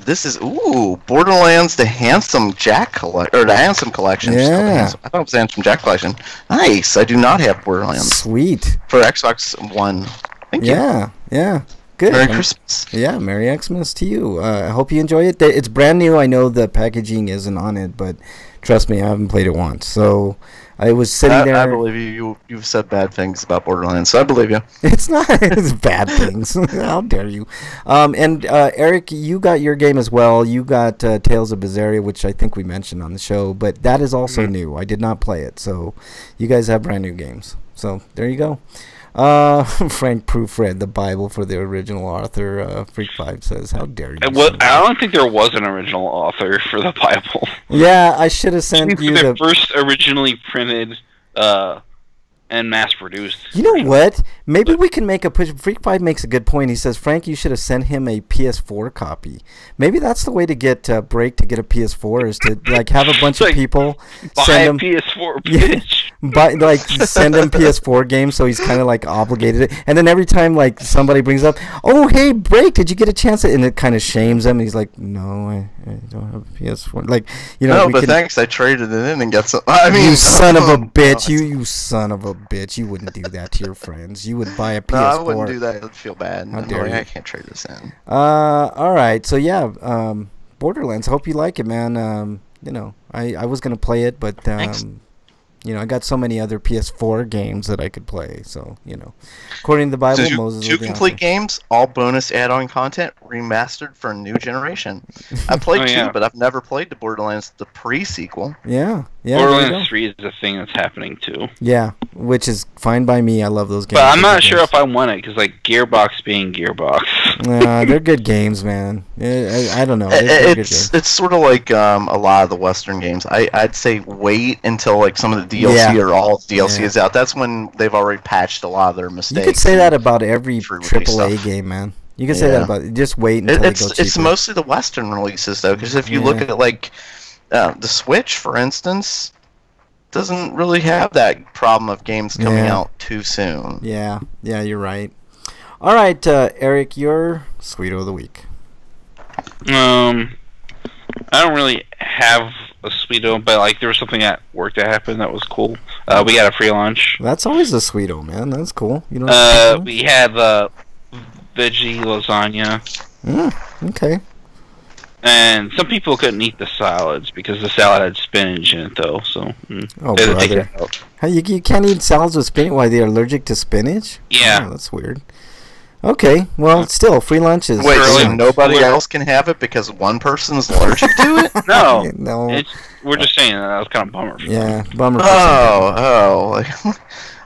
This is Borderlands: The Handsome Jack Collection, the Handsome Collection. Yeah. I thought it was the Handsome Jack Collection. Nice. I do not have Borderlands Sweet. for Xbox One. Thank you. Yeah. Good. Merry Christmas. Yeah, Merry Xmas to you. I hope you enjoy it. It's brand new. I know the packaging isn't on it, but trust me, I haven't played it once. So I was sitting there. I believe you. You've said bad things about Borderlands, so I believe you. It's not. It's bad things. How dare you? And Eric, you got your game as well. You got Tales of Berseria, which I think we mentioned on the show, but that is also new. I did not play it, so you guys have brand new games. So there you go. Frank proofread the Bible for the original author. Freak5 says, "How dare you?" I don't think there was an original author for the Bible. Yeah, I should have sent you the the first originally printed and mass-produced. You know what? Maybe we can make a push. Freak5 makes a good point. He says, Frank, you should have sent him a PS4 copy. Maybe that's the way to get Break to get a PS4 is to like have a bunch of people buy send a him PS4, bitch. send him PS4 games so he's kind of like obligated. And then every time like somebody brings up, oh hey Break, did you get a chance? And it kind of shames him. And he's like, no, I don't have a PS4. Like No, but thanks. I traded it in and got some. I mean, you son of a bitch. You son of a bitch. You wouldn't do that to your friends. You would buy a PS4. No, I wouldn't do that. I'd feel bad. How dare you? I can't trade this in. All right. So yeah, Borderlands. Hope you like it, man. I was gonna play it, but Thanks. I got so many other PS4 games that I could play. So according to the Bible, Moses two will be complete awesome. games, all bonus add-on content, remastered for a new generation. I played two, but I've never played the Borderlands the pre-sequel. Yeah. There you go. Borderlands 3 is a thing that's happening too. Yeah, which is fine by me. I love those games. But I'm not sure if I want it because like Gearbox being Gearbox. They're good games, man. I don't know. They're good games. It's sort of like a lot of the Western games. I'd say wait until like some of the DLC or all DLC is out. That's when they've already patched a lot of their mistakes. You could say that about every AAA stuff. game, man. You can say that about just wait until they go cheaper. It's mostly the Western releases though, because if you look at like the Switch, for instance, doesn't really have that problem of games coming out too soon. Yeah, you're right. All right, Eric, your Sweeto of the week. I don't really have a Sweeto, but like there was something at work that happened that was cool. We got a free lunch. That's always a Sweeto, man. That's cool. You we had veggie lasagna. Okay. And some people couldn't eat the salads because the salad had spinach in it, though. So, oh, they had to take brother. it out. How you can't eat salads with spinach? Why, they're allergic to spinach? Yeah. Oh, that's weird. Okay, well, still, free lunches. Wait, so nobody else can have it because one person's allergic to it? No. No. We're just saying that was kind of a bummer. Yeah, bummer. Oh.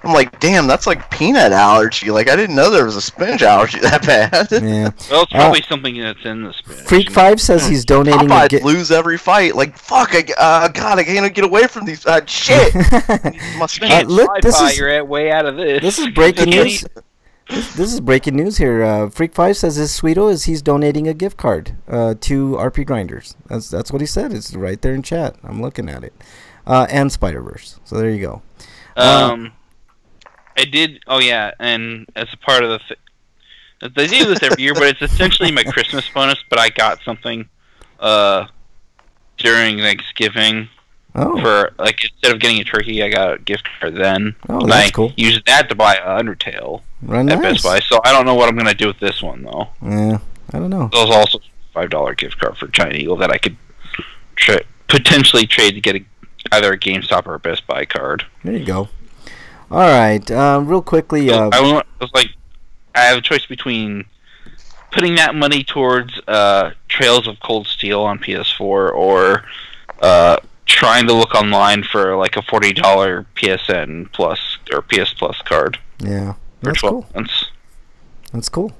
I'm like, damn, that's like peanut allergy. Like, I didn't know there was a spinach allergy that bad. Yeah. Well, it's probably something that's in the spinach. Freak 5 says he's donating. Popeyes lose every fight. Like, fuck, God, I can't get away from these. Shit. My spinach. Look, You're way out of this. This is breaking news. This is breaking news here. Freak 5 says his Sweeto is he's donating a gift card to RPGrinders. That's what he said. It's right there in chat. I'm looking at it. And Spider-Verse. So there you go. I did. Oh yeah, and as a part of they do this every year, but it's essentially my Christmas bonus. But I got something during Thanksgiving. Oh. For instead of getting a turkey, I got a gift card then. Oh, that's cool. Used that to buy Undertale at Best Buy. So I don't know what I'm gonna do with this one though. Yeah, I don't know. There was also a $5 gift card for Giant Eagle that I could potentially trade to get either a GameStop or a Best Buy card. There you go. All right, real quickly. I have a choice between putting that money towards Trails of Cold Steel on PS4 or trying to look online for like a $40 PSN Plus or PS Plus card. Yeah, for that's 12 cool. months. That's cool.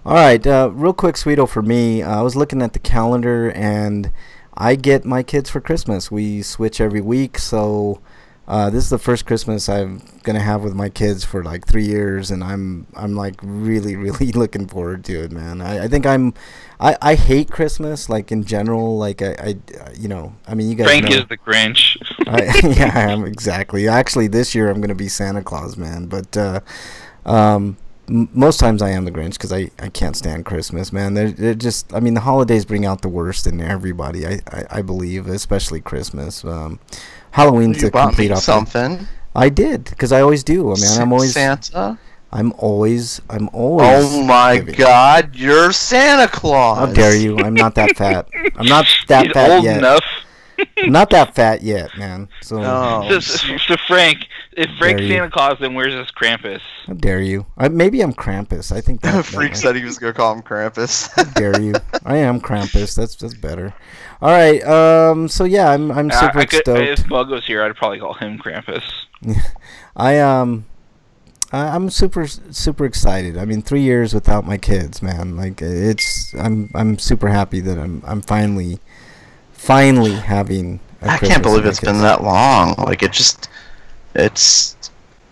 All right, real quick, Sweeto, for me, I was looking at the calendar, and I get my kids for Christmas. We switch every week, so this is the first Christmas I'm gonna have with my kids for like 3 years, and I'm like really looking forward to it, man. I think I hate Christmas, like in general. Like I you know, I mean, you guys Frank know. is the Grinch. Yeah, I am, exactly. Actually, this year I'm gonna be Santa Claus, man. But most times I am the Grinch because I can't stand Christmas, man. They're just, I mean, the holidays bring out the worst in everybody. I believe, especially Christmas. Halloween's the complete opposite. Something. I did, because I always do. I mean, I'm always Santa. I'm always. Oh my God! You're Santa Claus. How dare you? I'm not that fat. I'm not that He's fat old yet. enough. I'm not that fat yet, man. So. So Frank, if Frank's Santa Claus, then where's this Krampus? How dare you? Maybe I'm Krampus. I think that. Freak said he was gonna call him Krampus. How dare you? I am Krampus. That's better. All right. So yeah, I'm super stoked. If Bug was here, I'd probably call him Krampus. I'm super excited. I mean, 3 years without my kids, man. Like I'm super happy that I'm finally having. I can't believe it's been that long. Like it's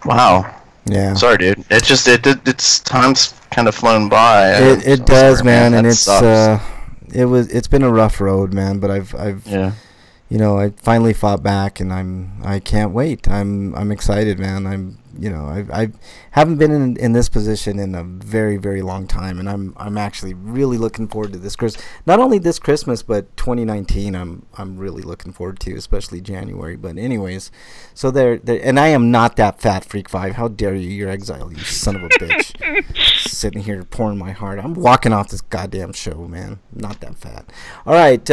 wow. Yeah. Sorry, dude. It's time's kind of flown by. It does, sorry, man, and sucks. it's been a rough road, man. But I've yeah. You know, I finally fought back, and I can't wait. I'm excited, man. I haven't been in this position in a very long time, and I'm actually really looking forward to this Christmas. Not only this Christmas, but 2019. I'm really looking forward to, especially January. But anyways, so there, and I am not that fat, Freak 5. How dare you? You're exiled, you son of a bitch. Sitting here pouring my heart. I'm walking off this goddamn show, man. Not that fat. All right.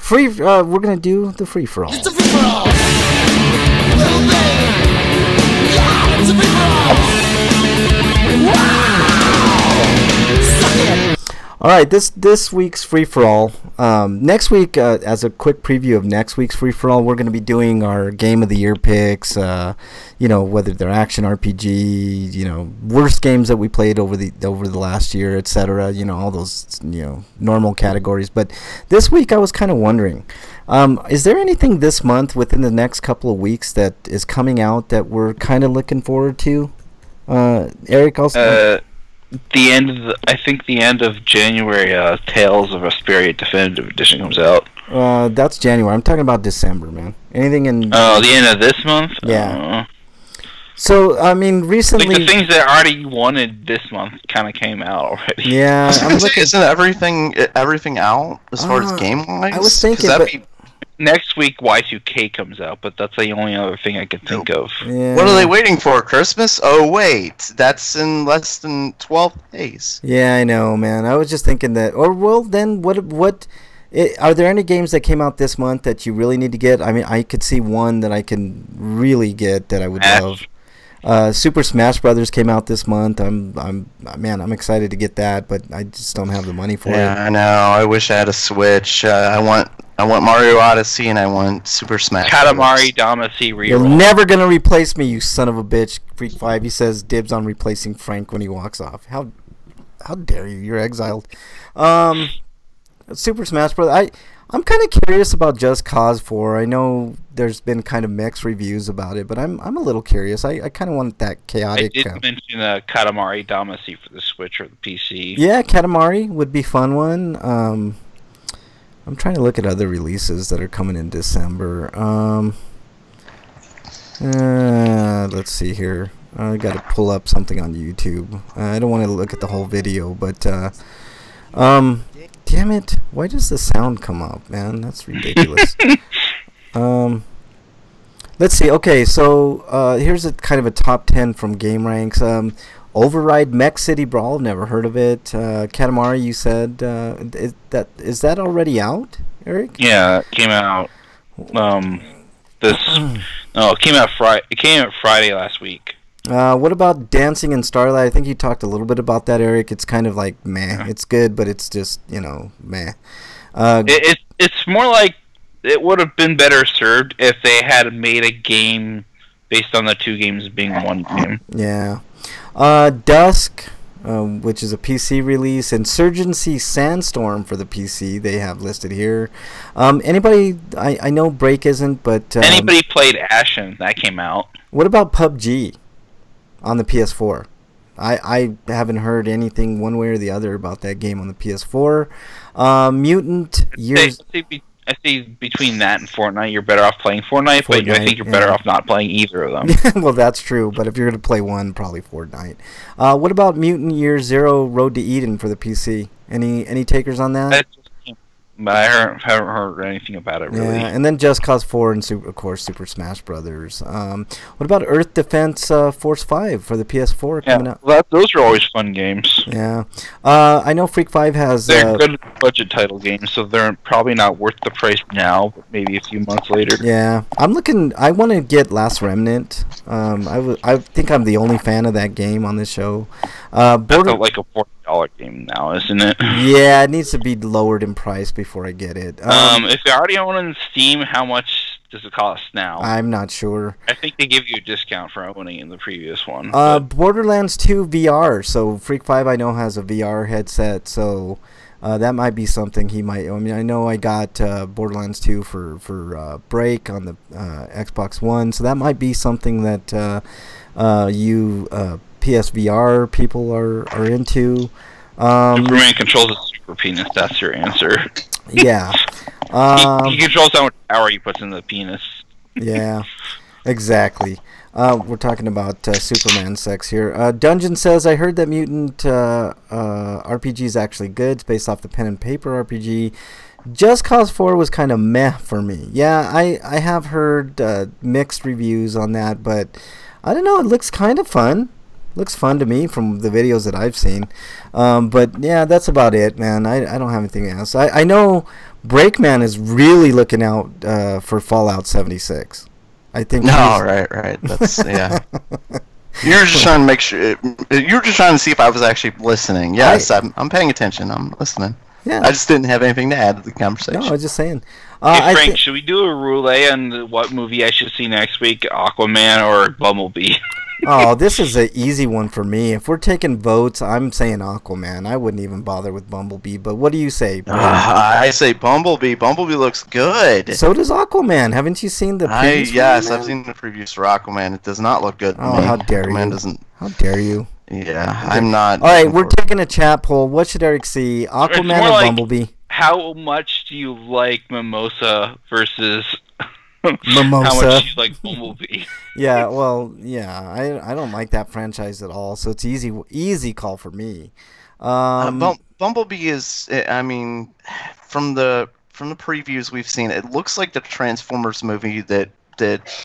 We're gonna do the free for all. It's a free for all. Little baby. Yeah, it's a free for all. Wow. Suck it. All right, this week's free for all. Next week, as a quick preview of next week's free for all, we're going to be doing our game of the year picks. You know, whether they're action RPG, you know, worst games that we played over the last year, etc. You know, all those normal categories. But this week, I was kind of wondering, is there anything this month within the next couple of weeks that is coming out that we're kind of looking forward to? Eric, also. I think the end of January, Tales of Vesperia Definitive Edition comes out. That's January. I'm talking about December, man. Anything in? Oh, the end of this month. Yeah. So I mean, recently, like the things that I already wanted this month kind of came out already. Yeah, isn't everything out as far as game wise? I was thinking, next week Y2K comes out, but that's the only other thing I can think of. Yeah. What are they waiting for? Christmas? Oh wait, that's in less than 12 days. Yeah, I know, man. I was just thinking that. Or well, then what? Are there any games that came out this month that you really need to get? I mean, I could see one that I can really get that I would love. Super Smash Brothers came out this month. I'm excited to get that, but I just don't have the money for it. Yeah, I know. I wish I had a Switch. I want I want Mario Odyssey, and I want Super Smash Katamari Damacy reroll. You're never gonna replace me, you son of a bitch. Freak 5. He says dibs on replacing Frank when he walks off. How dare you? You're exiled. Super Smash Bros. I'm kind of curious about Just Cause 4. I know there's been kind of mixed reviews about it, but I'm a little curious. I kind of want that chaotic. I did mention Katamari Damacy for the Switch or the PC. Yeah, Katamari would be fun one. I'm trying to look at other releases that are coming in December. Let's see here. I got to pull up something on YouTube. I don't want to look at the whole video, but damn it! Why does the sound come up, man? That's ridiculous. Let's see. Okay, so here's a kind of a top 10 from Game Ranks. Override Mech City Brawl, never heard of it. Katamari, you said, is that already out, Eric? Yeah, it came out. It came out Friday. It came out Friday last week. What about Dancing in Starlight? I think you talked a little bit about that, Eric. It's kind of like meh. It's good, but it's just meh. It's more like it would have been better served if they had made a game based on the two games being one game. Yeah. Dusk, which is a PC release. Insurgency Sandstorm for the PC they have listed here. Anybody, I know Break isn't, but... anybody played Ashen? That came out. What about PUBG on the PS4? I haven't heard anything one way or the other about that game on the PS4. Mutant Years... I see between that and Fortnite, you're better off playing Fortnite, but I think you're better off not playing either of them. Well, that's true, but if you're going to play one, probably Fortnite. What about Mutant Year Zero Road to Eden for the PC? Any takers on that? But I haven't heard anything about it, really. Yeah, and then Just Cause 4 and, of course, Super Smash Brothers. What about Earth Defense Force 5 for the PS4 coming out? Well, those are always fun games. Yeah. I know Freak 5 has... They're good budget title games, so they're probably not worth the price now, but maybe a few months later. Yeah. I want to get Last Remnant. I think I'm the only fan of that game on this show. That's like a $40 game now, isn't it? Yeah, it needs to be lowered in price before I get it. If you already own it on Steam, how much does it cost now? I'm not sure. I think they give you a discount for owning in the previous one. Borderlands 2 VR. So Freak 5 I know has a VR headset, so that might be something he might... I mean, I know I got Borderlands 2 for break on the Xbox One, so that might be something that you PSVR people are into. Superman controls a super penis. That's your answer. Yeah. He controls how much power he puts in the penis. Yeah, exactly. We're talking about Superman sex here. Dungeon says, I heard that Mutant RPG is actually good. It's based off the pen and paper RPG. Just Cause 4 was kind of meh for me. Yeah, I have heard mixed reviews on that, but I don't know. It looks kind of fun. Looks fun to me from the videos that I've seen. But yeah, that's about it, man. I don't have anything else. I know Breakman is really looking out for Fallout 76. I think. No, right. That's yeah. You're just trying to make sure. You're just trying to see if I was actually listening. Yes, I'm paying attention. I'm listening. Yeah. I just didn't have anything to add to the conversation. No, I was just saying. Hey Frank, should we do a roulette on what movie I should see next week? Aquaman or Bumblebee? Oh, this is an easy one for me. If we're taking votes, I'm saying Aquaman. I wouldn't even bother with Bumblebee. But what do you say? I say Bumblebee. Bumblebee looks good. So does Aquaman. Haven't you seen the previews? Yes, I've seen the previews for Aquaman. It does not look good. Oh, how dare Aquaman you! Doesn't. How dare you! Yeah, I'm not. All right, we're taking a chat poll. What should Eric see? Aquaman or Bumblebee? How much do you like Mimosa versus Mimosa? How much do you like Bumblebee? Yeah, well, yeah, I don't like that franchise at all. So it's easy call for me. Bumblebee is. I mean, from the previews we've seen, it looks like the Transformers movie that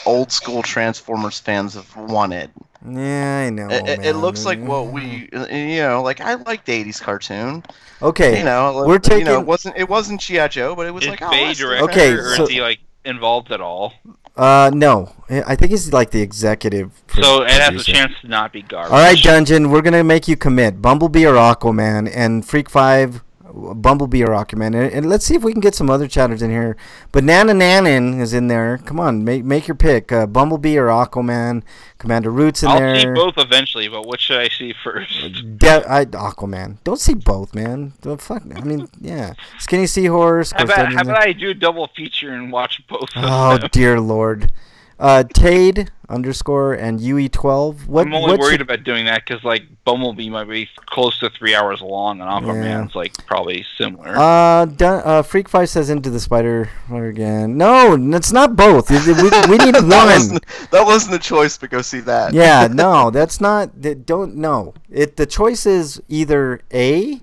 old school Transformers fans have wanted. Yeah, I know. It looks like what we, like I liked the '80s cartoon. Okay, we're taking. It wasn't G.I. Joe, but it was like Faye director, okay, or is he like involved at all? No, I think he's like the executive. So it has a chance to not be garbage. All right, Dungeon, we're gonna make you commit. Bumblebee or Aquaman, and Freak 5. Bumblebee or Aquaman. And let's see if we can get some other chatters in here. Banana Nanan is in there. Come on, make your pick. Bumblebee or Aquaman. Commander Root's in there. I'll see both eventually, but what should I see first? Aquaman. Don't see both, man. The fuck. I mean, yeah. Skinny Seahorse. How about I do a double feature and watch both of Oh, them? dear Lord. Tade _ and UE12. I'm only worried about doing that because like Bumblebee might be close to 3 hours long, and Aquaman's like probably similar. Freak 5 says Into the Spider again. No, it's not both. We need one. That wasn't the choice, but go see that. Yeah, no, that's not. Don't no. The choice is either A,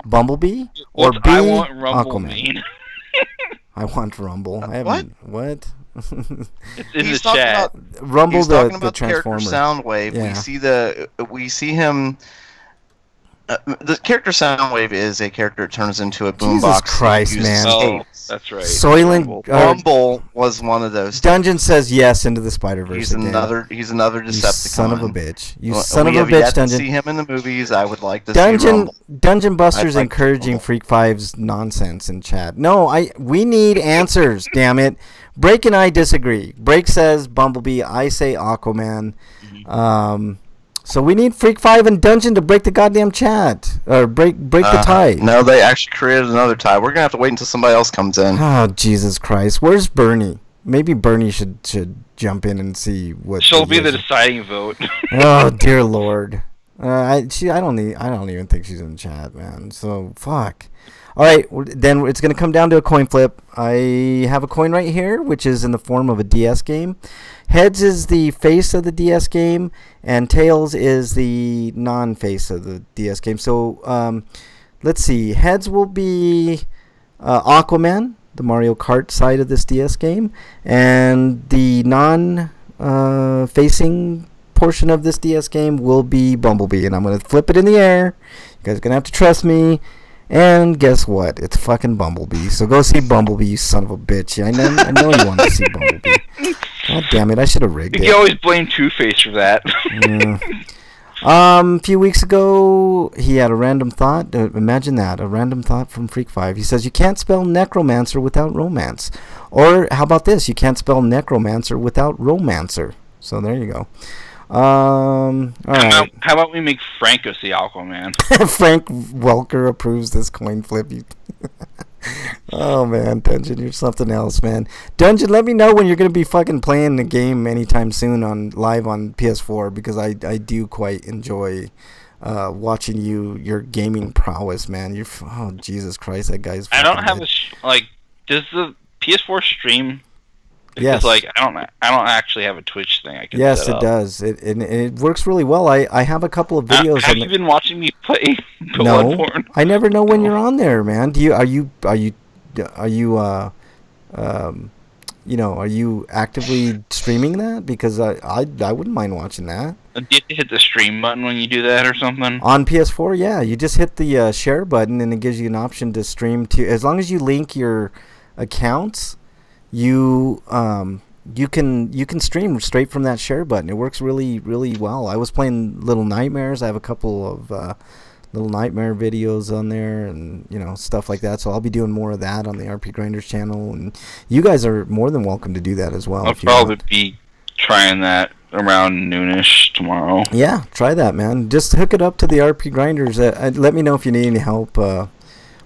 Bumblebee, or B, I want Rumble Aquaman. mean? I want Rumble. I haven't. What? It's in He's the talking chat. about Rumble, he's talking about the character Transformer. Soundwave. Yeah. We see him. The character Soundwave is a character that turns into a boombox. Jesus Christ, man. Oh, that's right. Soylent Rumble was one of those. Dungeon says yes into the Spider-Verse. He's another Decepticon. You son of a bitch. You Well, son of we a have yet bitch, to Dungeon. see him in the movies. I would like to see Rumble. Dungeon Buster's I'd like to see encouraging Rumble. Freak 5's nonsense in chat. No, we need answers, damn it. Break and I disagree. Break says Bumblebee, I say Aquaman. So we need Freak 5 and Dungeon to break the goddamn chat. Or break the tie. No, they actually created another tie. We're gonna have to wait until somebody else comes in. Oh, Jesus Christ. Where's Bernie? Maybe Bernie should jump in and see what She'll he be the is. deciding vote. Oh, dear Lord. I don't even think she's in chat, man. So fuck. All right, then it's going to come down to a coin flip. I have a coin right here, which is in the form of a DS game. Heads is the face of the DS game, and Tails is the non-face of the DS game. So let's see. Heads will be Aquaman, the Mario Kart side of this DS game, and the non-facing portion of this DS game will be Bumblebee. And I'm going to flip it in the air. You guys are going to have to trust me. And guess what? It's fucking Bumblebee. So go see Bumblebee, you son of a bitch. I know you want to see Bumblebee. God damn it, I should have rigged You it. can always blame Two-Face for that. Yeah. A few weeks ago, he had a random thought. Imagine that, a random thought from Freak 5. He says, you can't spell necromancer without romance. Or how about this? You can't spell necromancer without romancer. So there you go. All right. How about we make Franco see Aquaman? Frank Welker approves this coin flip. Oh man, Dungeon, you're something else, man. Dungeon, let me know when you're gonna be fucking playing the game anytime soon live on PS4, because I do quite enjoy watching your gaming prowess, man. Oh Jesus Christ, that guy's. I don't have does the PS4 stream? Yes. Because I don't actually have a Twitch thing I can Yes, set it up. does. It works really well. I have a couple of videos. Have you been watching me play No, Bloodborne? I never know when you're on there, man. Are you actively streaming that? Because I wouldn't mind watching that. Do you have to hit the stream button when you do that or something? On PS4, yeah, you just hit the share button and it gives you an option to stream to. As long as you link your accounts, you can stream straight from that share button. It works really, really well. I was playing Little Nightmares. I have a couple of Little Nightmare videos on there, and stuff like that. So I'll be doing more of that on the RPGrinders channel, and you guys are more than welcome to do that as well. I'll if you probably want. be trying that around noonish tomorrow. Yeah, try that, man. Just hook it up to the RPGrinders. Let me know if you need any help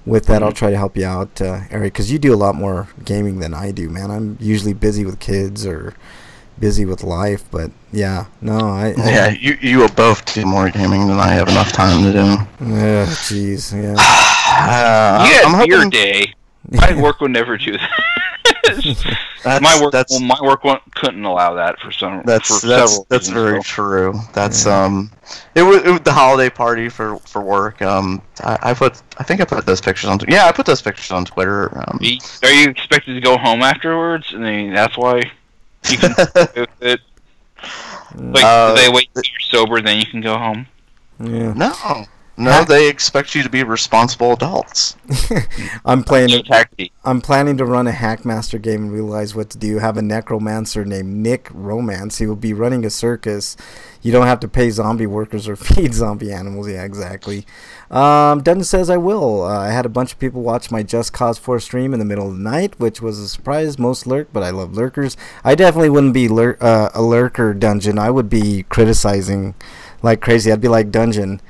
with that. I'll try to help you out, Eric, because you do a lot more gaming than I do, man. I'm usually busy with kids or busy with life, but yeah, no, you both do more gaming than I have enough time to do. Yeah, jeez, yeah. You I'm had your hoping day. My work would never do that. my work couldn't allow that for several That's reasons, very so. true. That's it was the holiday party for work. I think I put those pictures on. I put those pictures on Twitter. Are you expected to go home afterwards? I mean, that's why you can do it. Do they wait till you're sober, then you can go home? Yeah. No, No, they expect you to be responsible adults. I'm planning Tactic. to run a Hackmaster game and realize what to do. Have a necromancer named Nick Romance. He will be running a circus. You don't have to pay zombie workers or feed zombie animals. Yeah, exactly. Dungeon says I will. I had a bunch of people watch my Just Cause 4 stream in the middle of the night, which was a surprise. Most lurk, but I love lurkers. I definitely wouldn't be a lurker, Dungeon. I would be criticizing like crazy. I'd be like, Dungeon,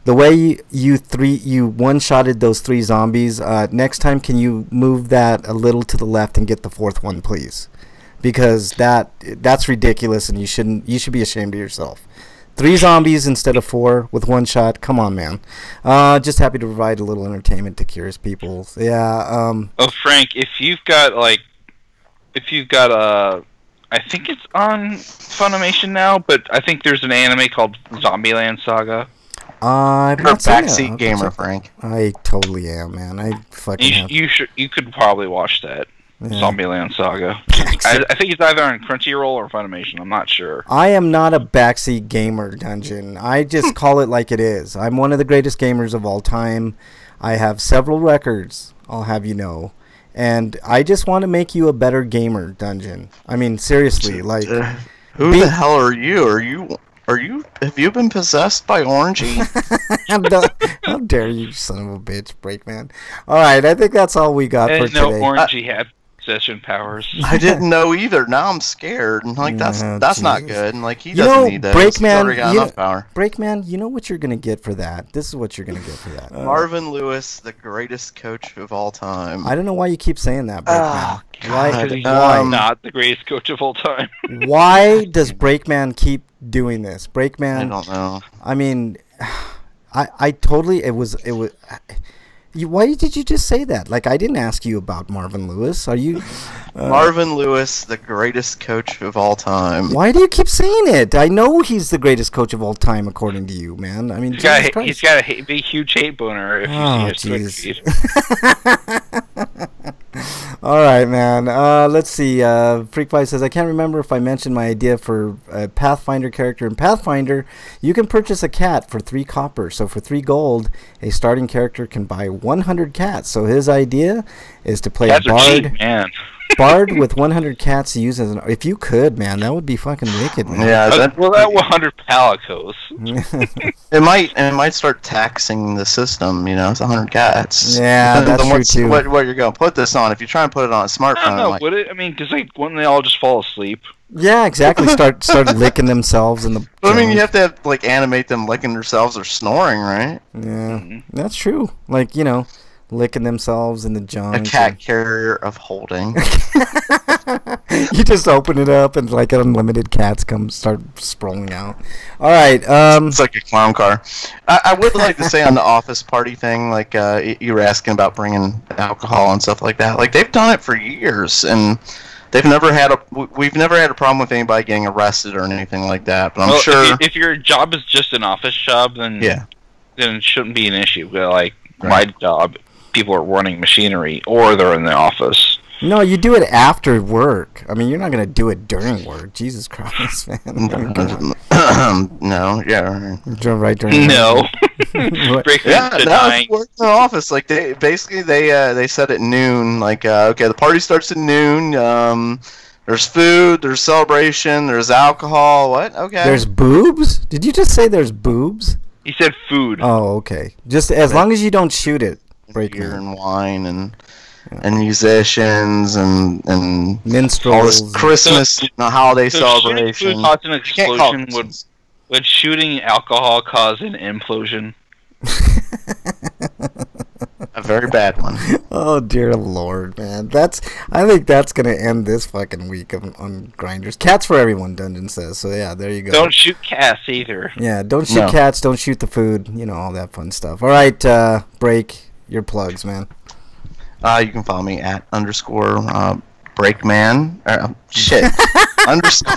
the way you one-shotted those 3 zombies, next time can you move that a little to the left and get the 4th one, please? Because that's ridiculous, and you should be ashamed of yourself. 3 zombies instead of 4 with 1 shot. Come on, man. Just happy to provide a little entertainment to curious people. Yeah. Oh, Frank, if you've got I think it's on Funimation now, but I think there's an anime called Zombieland Saga. I'm You're a not saying that. backseat I'll gamer, check- Frank. I totally am, man. I fucking have. You could probably watch that. Yeah. Zombieland Saga. I think it's either on Crunchyroll or Funimation. I'm not sure. I am not a backseat gamer, Dungeon. I just call it like it is. I'm one of the greatest gamers of all time. I have several records, I'll have you know. And I just want to make you a better gamer, Dungeon. I mean, seriously, like... Who the hell are you? Have you been possessed by Orangey? How dare you, son of a bitch, Breakman. Alright, I think that's all we got I for didn't know today. Orangey had possession powers. I didn't know either. Now I'm scared, and like that's Oh, not Jesus. good. And like he You doesn't know, need that. He's already Breakman, got enough power. Breakman, you know what you're going to get for that. This is what you're going to get for that. Marvin Lewis, the greatest coach of all time. I don't know why you keep saying that, Breakman. Why? God. Because he's Why? not the greatest coach of all time. Why does Breakman keep doing this? Breakman, I don't know. I mean, I totally, it was, why did you just say that? Like, I didn't ask you about Marvin Lewis. Are you? Marvin Lewis, the greatest coach of all time. Why do you keep saying it? I know he's the greatest coach of all time, according to you, man. I mean, He's Jesus got Christ. a big, huge hate boner if you Oh, see his Twitch jeez. feed. All right, man. Let's see. Freakfly says, I can't remember if I mentioned my idea for a Pathfinder character. In Pathfinder, you can purchase a cat for 3 copper. So for 3 gold, a starting character can buy 100 cats. So his idea is to play Cats a are bard. cheap, man. Bard with 100 cats to use as an... If you could, man, that would be fucking wicked, man. Yeah, that 100 palicos. it might start taxing the system. You know, it's 100 cats. Yeah, Depends that's on true, too. What you're gonna put this on? If you try and put it on a smartphone, I don't know, like, would it? I mean, because wouldn't they all just fall asleep? Yeah, exactly. Start licking themselves in the... I mean, you have to like animate them licking themselves or snoring, right? Yeah, that's true. Like, you know, licking themselves in the junk. A cat carrier of holding. You just open it up and like unlimited cats start sprawling out. All right. It's like a clown car. I would like to say on the office party thing, like you were asking about bringing alcohol and stuff like that. Like they've done it for years, and we've never had a problem with anybody getting arrested or anything like that. But I'm sure if your job is just an office job, then then it shouldn't be an issue. But like my job, people are running machinery or they're in the office. No, you do it after work. I mean, you're not gonna do it during work. Jesus Christ, man. No, yeah. Right during No. What? Breaking Yeah, no, denying. it's work in the office. Like they said at noon. Like okay, the party starts at noon. There's food, there's celebration, there's alcohol. What? Okay. There's boobs? Did you just say there's boobs? He said food. Oh, okay. Just as long as you don't shoot it. beer and wine and musicians and all minstrels, this Christmas holiday celebration. Shooting food causing an You can't call it explosion Christmas. would shooting alcohol cause an implosion? A very bad one. Oh dear Lord, man! I think that's gonna end this fucking week on Grinders. Cats for everyone, Dungeon says. So yeah, there you go. Don't shoot cats either. Yeah, don't shoot cats. Don't shoot the food. You know, all that fun stuff. All right, break your plugs, man. You can follow me at _breakman. Shit. Underscore.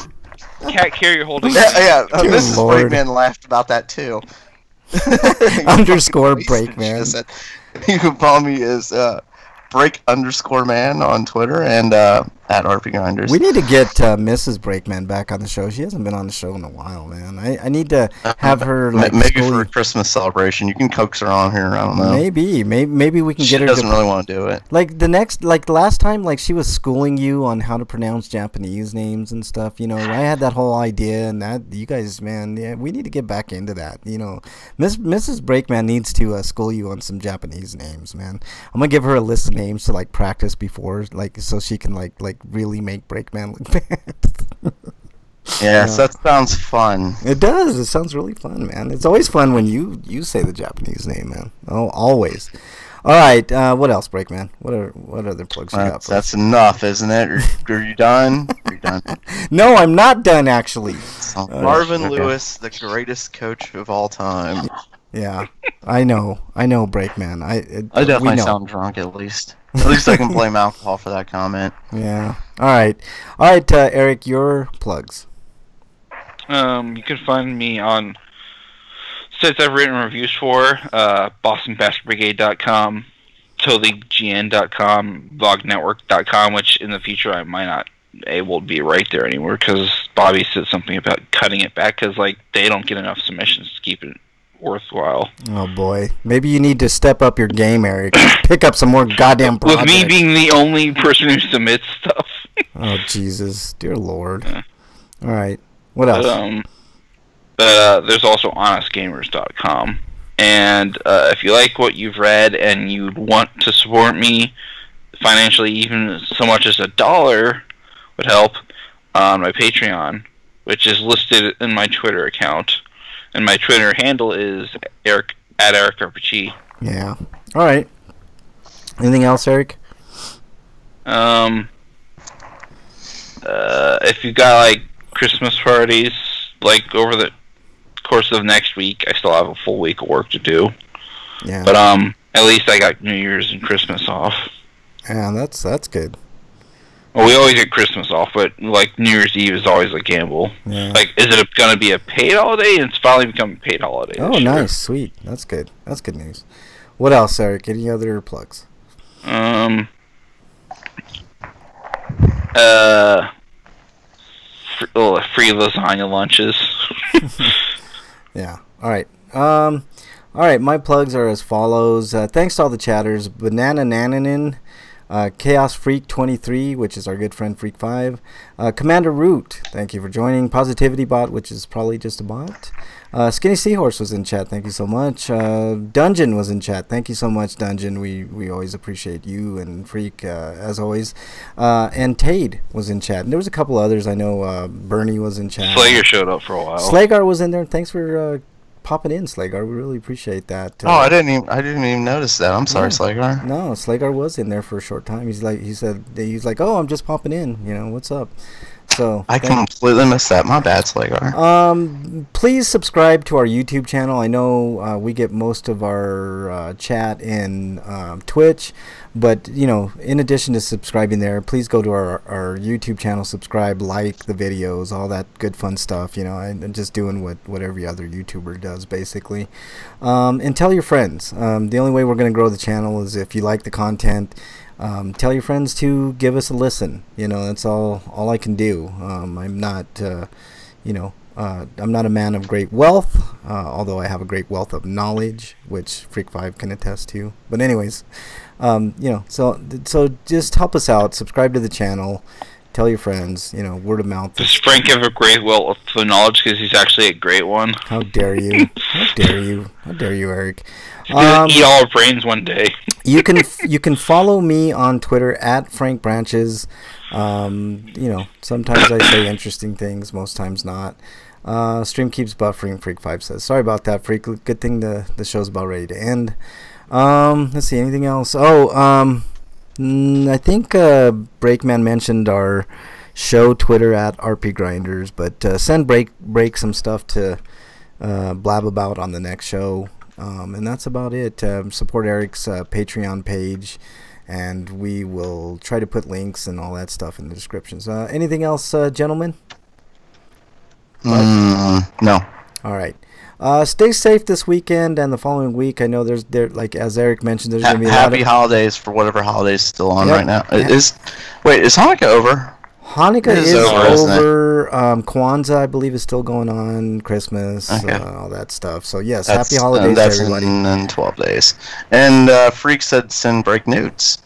Cat carrier holding. Yeah. Dear Mrs. Lord. Breakman laughed about that too. _breakman. You can follow me as break_man on Twitter, and at RPGrinders. We need to get Mrs. Brakeman back on the show. She hasn't been on the show in a while, man. I need to have her like maybe for a Christmas celebration. You can coax her on here. I don't know. Maybe we can get her. She doesn't really want to do it. Like the last time, like she was schooling you on how to pronounce Japanese names and stuff. You know, I had that whole idea, and that you guys, man, yeah, we need to get back into that. You know, Mrs. Brakeman needs to school you on some Japanese names, man. I'm gonna give her a list of names to like practice before, like so she can like really make Brakeman look bad. Yes, that sounds fun. It does. It sounds really fun, man. It's always fun when you say the Japanese name, man. Oh, always. All right. What else, Brakeman? What other plugs you got? That's enough, isn't it? Are you done? Are you done? No, I'm not done actually. Marvin Lewis, the greatest coach of all time. Yeah, I know, Brakeman. I definitely sound drunk at least. At least I can blame alcohol for that comment. Yeah. All right, Eric, your plugs. You can find me on sites I've written reviews for, BostonBastardBrigade.com, TotallyGN.com, VlogNetwork.com, which in the future I might not able to be right there anymore because Bobby said something about cutting it back because like they don't get enough submissions to keep it worthwhile. Oh boy, maybe you need to step up your game, Eric. Pick up some more goddamn projects. With me being the only person who submits stuff. Oh Jesus, dear Lord. Yeah. All right, what else? There's also HonestGamers.com, and if you like what you've read and you'd want to support me financially, even so much as $1 would help on my Patreon, which is listed in my Twitter account. And my Twitter handle is @EricRPG. Yeah. All right. Anything else, Eric? If you got like Christmas parties, like over the course of next week, I still have a full week of work to do. Yeah. But at least I got New Year's and Christmas off. Yeah, that's good. Well, we always get Christmas off, but like New Year's Eve is always a gamble. Yeah. Like, is it going to be a paid holiday? And it's finally become a paid holiday. Oh, nice, sweet. That's good. That's good news. What else, Eric? Any other plugs? Free lasagna lunches. Yeah. All right. All right. My plugs are as follows. Thanks to all the chatters. Banana Nananin. Chaos Freak 23, which is our good friend Freak 5. Commander Root, thank you for joining. Positivity Bot, which is probably just a bot. Skinny Seahorse was in chat, thank you so much. Dungeon was in chat, thank you so much, Dungeon. We always appreciate you and Freak as always. And Tade was in chat. And there was a couple others. I know Bernie was in chat. Slager showed up for a while. Slagar was in there. Thanks for popping in, Slagar. We really appreciate that. I didn't even notice that. I'm sorry, Slagar. No, Slagar was in there for a short time. He's like, oh, I'm just popping in. You know, what's up? So I completely missed that. My bad, Slagar. Please subscribe to our YouTube channel. I know we get most of our chat in Twitch, but you know, in addition to subscribing there, please go to our YouTube channel, subscribe, like the videos, all that good fun stuff. You know, I'm just doing what every other YouTuber does basically, and tell your friends. The only way we're going to grow the channel is if you like the content. Tell your friends to give us a listen. You know, that's all I can do. I'm not, I'm not a man of great wealth, although I have a great wealth of knowledge, which Freak 5 can attest to. But anyways, so just help us out. Subscribe to the channel. Tell your friends. You know, word of mouth. Does Frank have a great wealth of knowledge because he's actually a great one? How dare you? How dare you? How dare you, Eric? He's gonna eat all our brains one day. you can follow me on Twitter at Frank Branches. Sometimes I say interesting things, most times not. Stream keeps buffering, Freak 5 says. Sorry about that, Freak. Good thing the show's about ready to end. Let's see, anything else? I think Breakman mentioned our show Twitter at RPGrinders, but send Break some stuff to blab about on the next show. And that's about it. Support Eric's Patreon page, and we will try to put links and all that stuff in the descriptions. Anything else, gentlemen? No. All right. Stay safe this weekend and the following week. I know there like as Eric mentioned, there's going to be a lot Happy of holidays for whatever holiday's still on Yep. right now. Is Hanukkah over? Hanukkah It is is over, isn't it? over. Kwanzaa, I believe, is still going on. Christmas, Okay. all that stuff. So yes, That's, happy holidays to that's everybody. in 12 days. And Freak said send break nudes.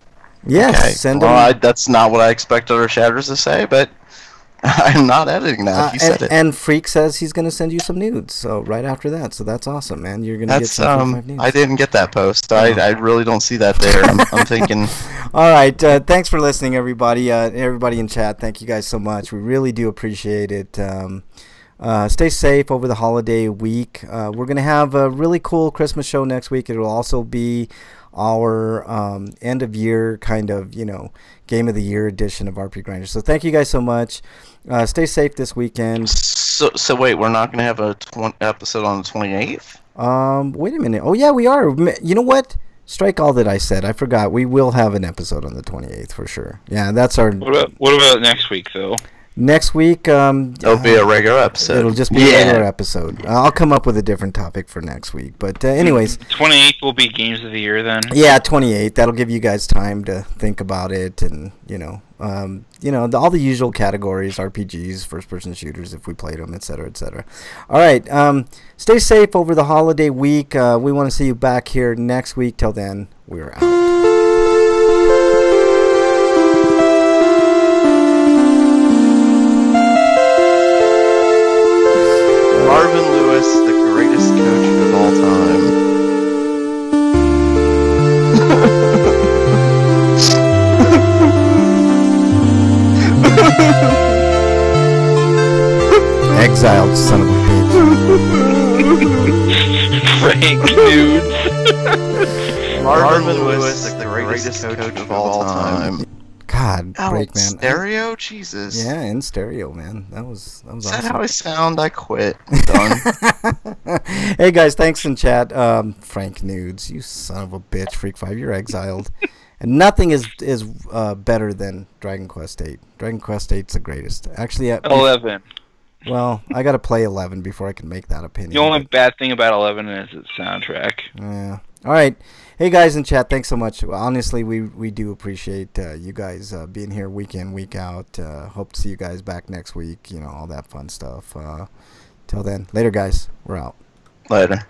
Yes, Okay. send Well, them. that's not what I expected our shatters to say, but I'm not editing that. You said it. And Freak says he's going to send you some nudes. So right after that, so that's awesome, man. You're going to get That's some 5 nudes. I didn't get that post. I really don't see that there. I'm thinking. All right, thanks for listening, everybody. Everybody in chat, thank you guys so much. We really do appreciate it. Stay safe over the holiday week. We're going to have a really cool Christmas show next week. It will also be our end of year kind of, game of the year edition of RP Grinders. So thank you guys so much. Stay safe this weekend. So wait, we're not going to have a episode on the 28th? Wait a minute. Oh, yeah, we are. You know what? Strike all that I said. I forgot. We will have an episode on the 28th for sure. Yeah, that's our... What about next week, though? Next week... It'll be a regular episode. It'll just be a regular episode. I'll come up with a different topic for next week. But anyways... 28th will be Games of the Year, then? Yeah, 28th. That'll give you guys time to think about it and, all the usual categories, RPGs, first-person shooters, if we played them, etc., etc. All right. Stay safe over the holiday week. We want to see you back here next week. Till then, we're out. Marvin Lewis, the greatest coach of all time. Exiled son of a bitch. Frank Nudes. Marvin Lewis, the greatest coach of all time. God, break, man. Stereo? Jesus. Yeah, in stereo, man. That was Is awesome. that how I sound? I quit. I'm done. Hey guys, thanks in chat. Frank Nudes, you son of a bitch, Freak 5, you're exiled. And nothing is better than Dragon Quest 8. Dragon Quest 8's the greatest. Actually, 11. well, I got to play 11 before I can make that opinion. The only bad thing about 11 is its soundtrack. Yeah. All right. Hey guys in chat, thanks so much. Honestly, we do appreciate you guys being here week in, week out. Hope to see you guys back next week. All that fun stuff. Till then, later guys. We're out. Later.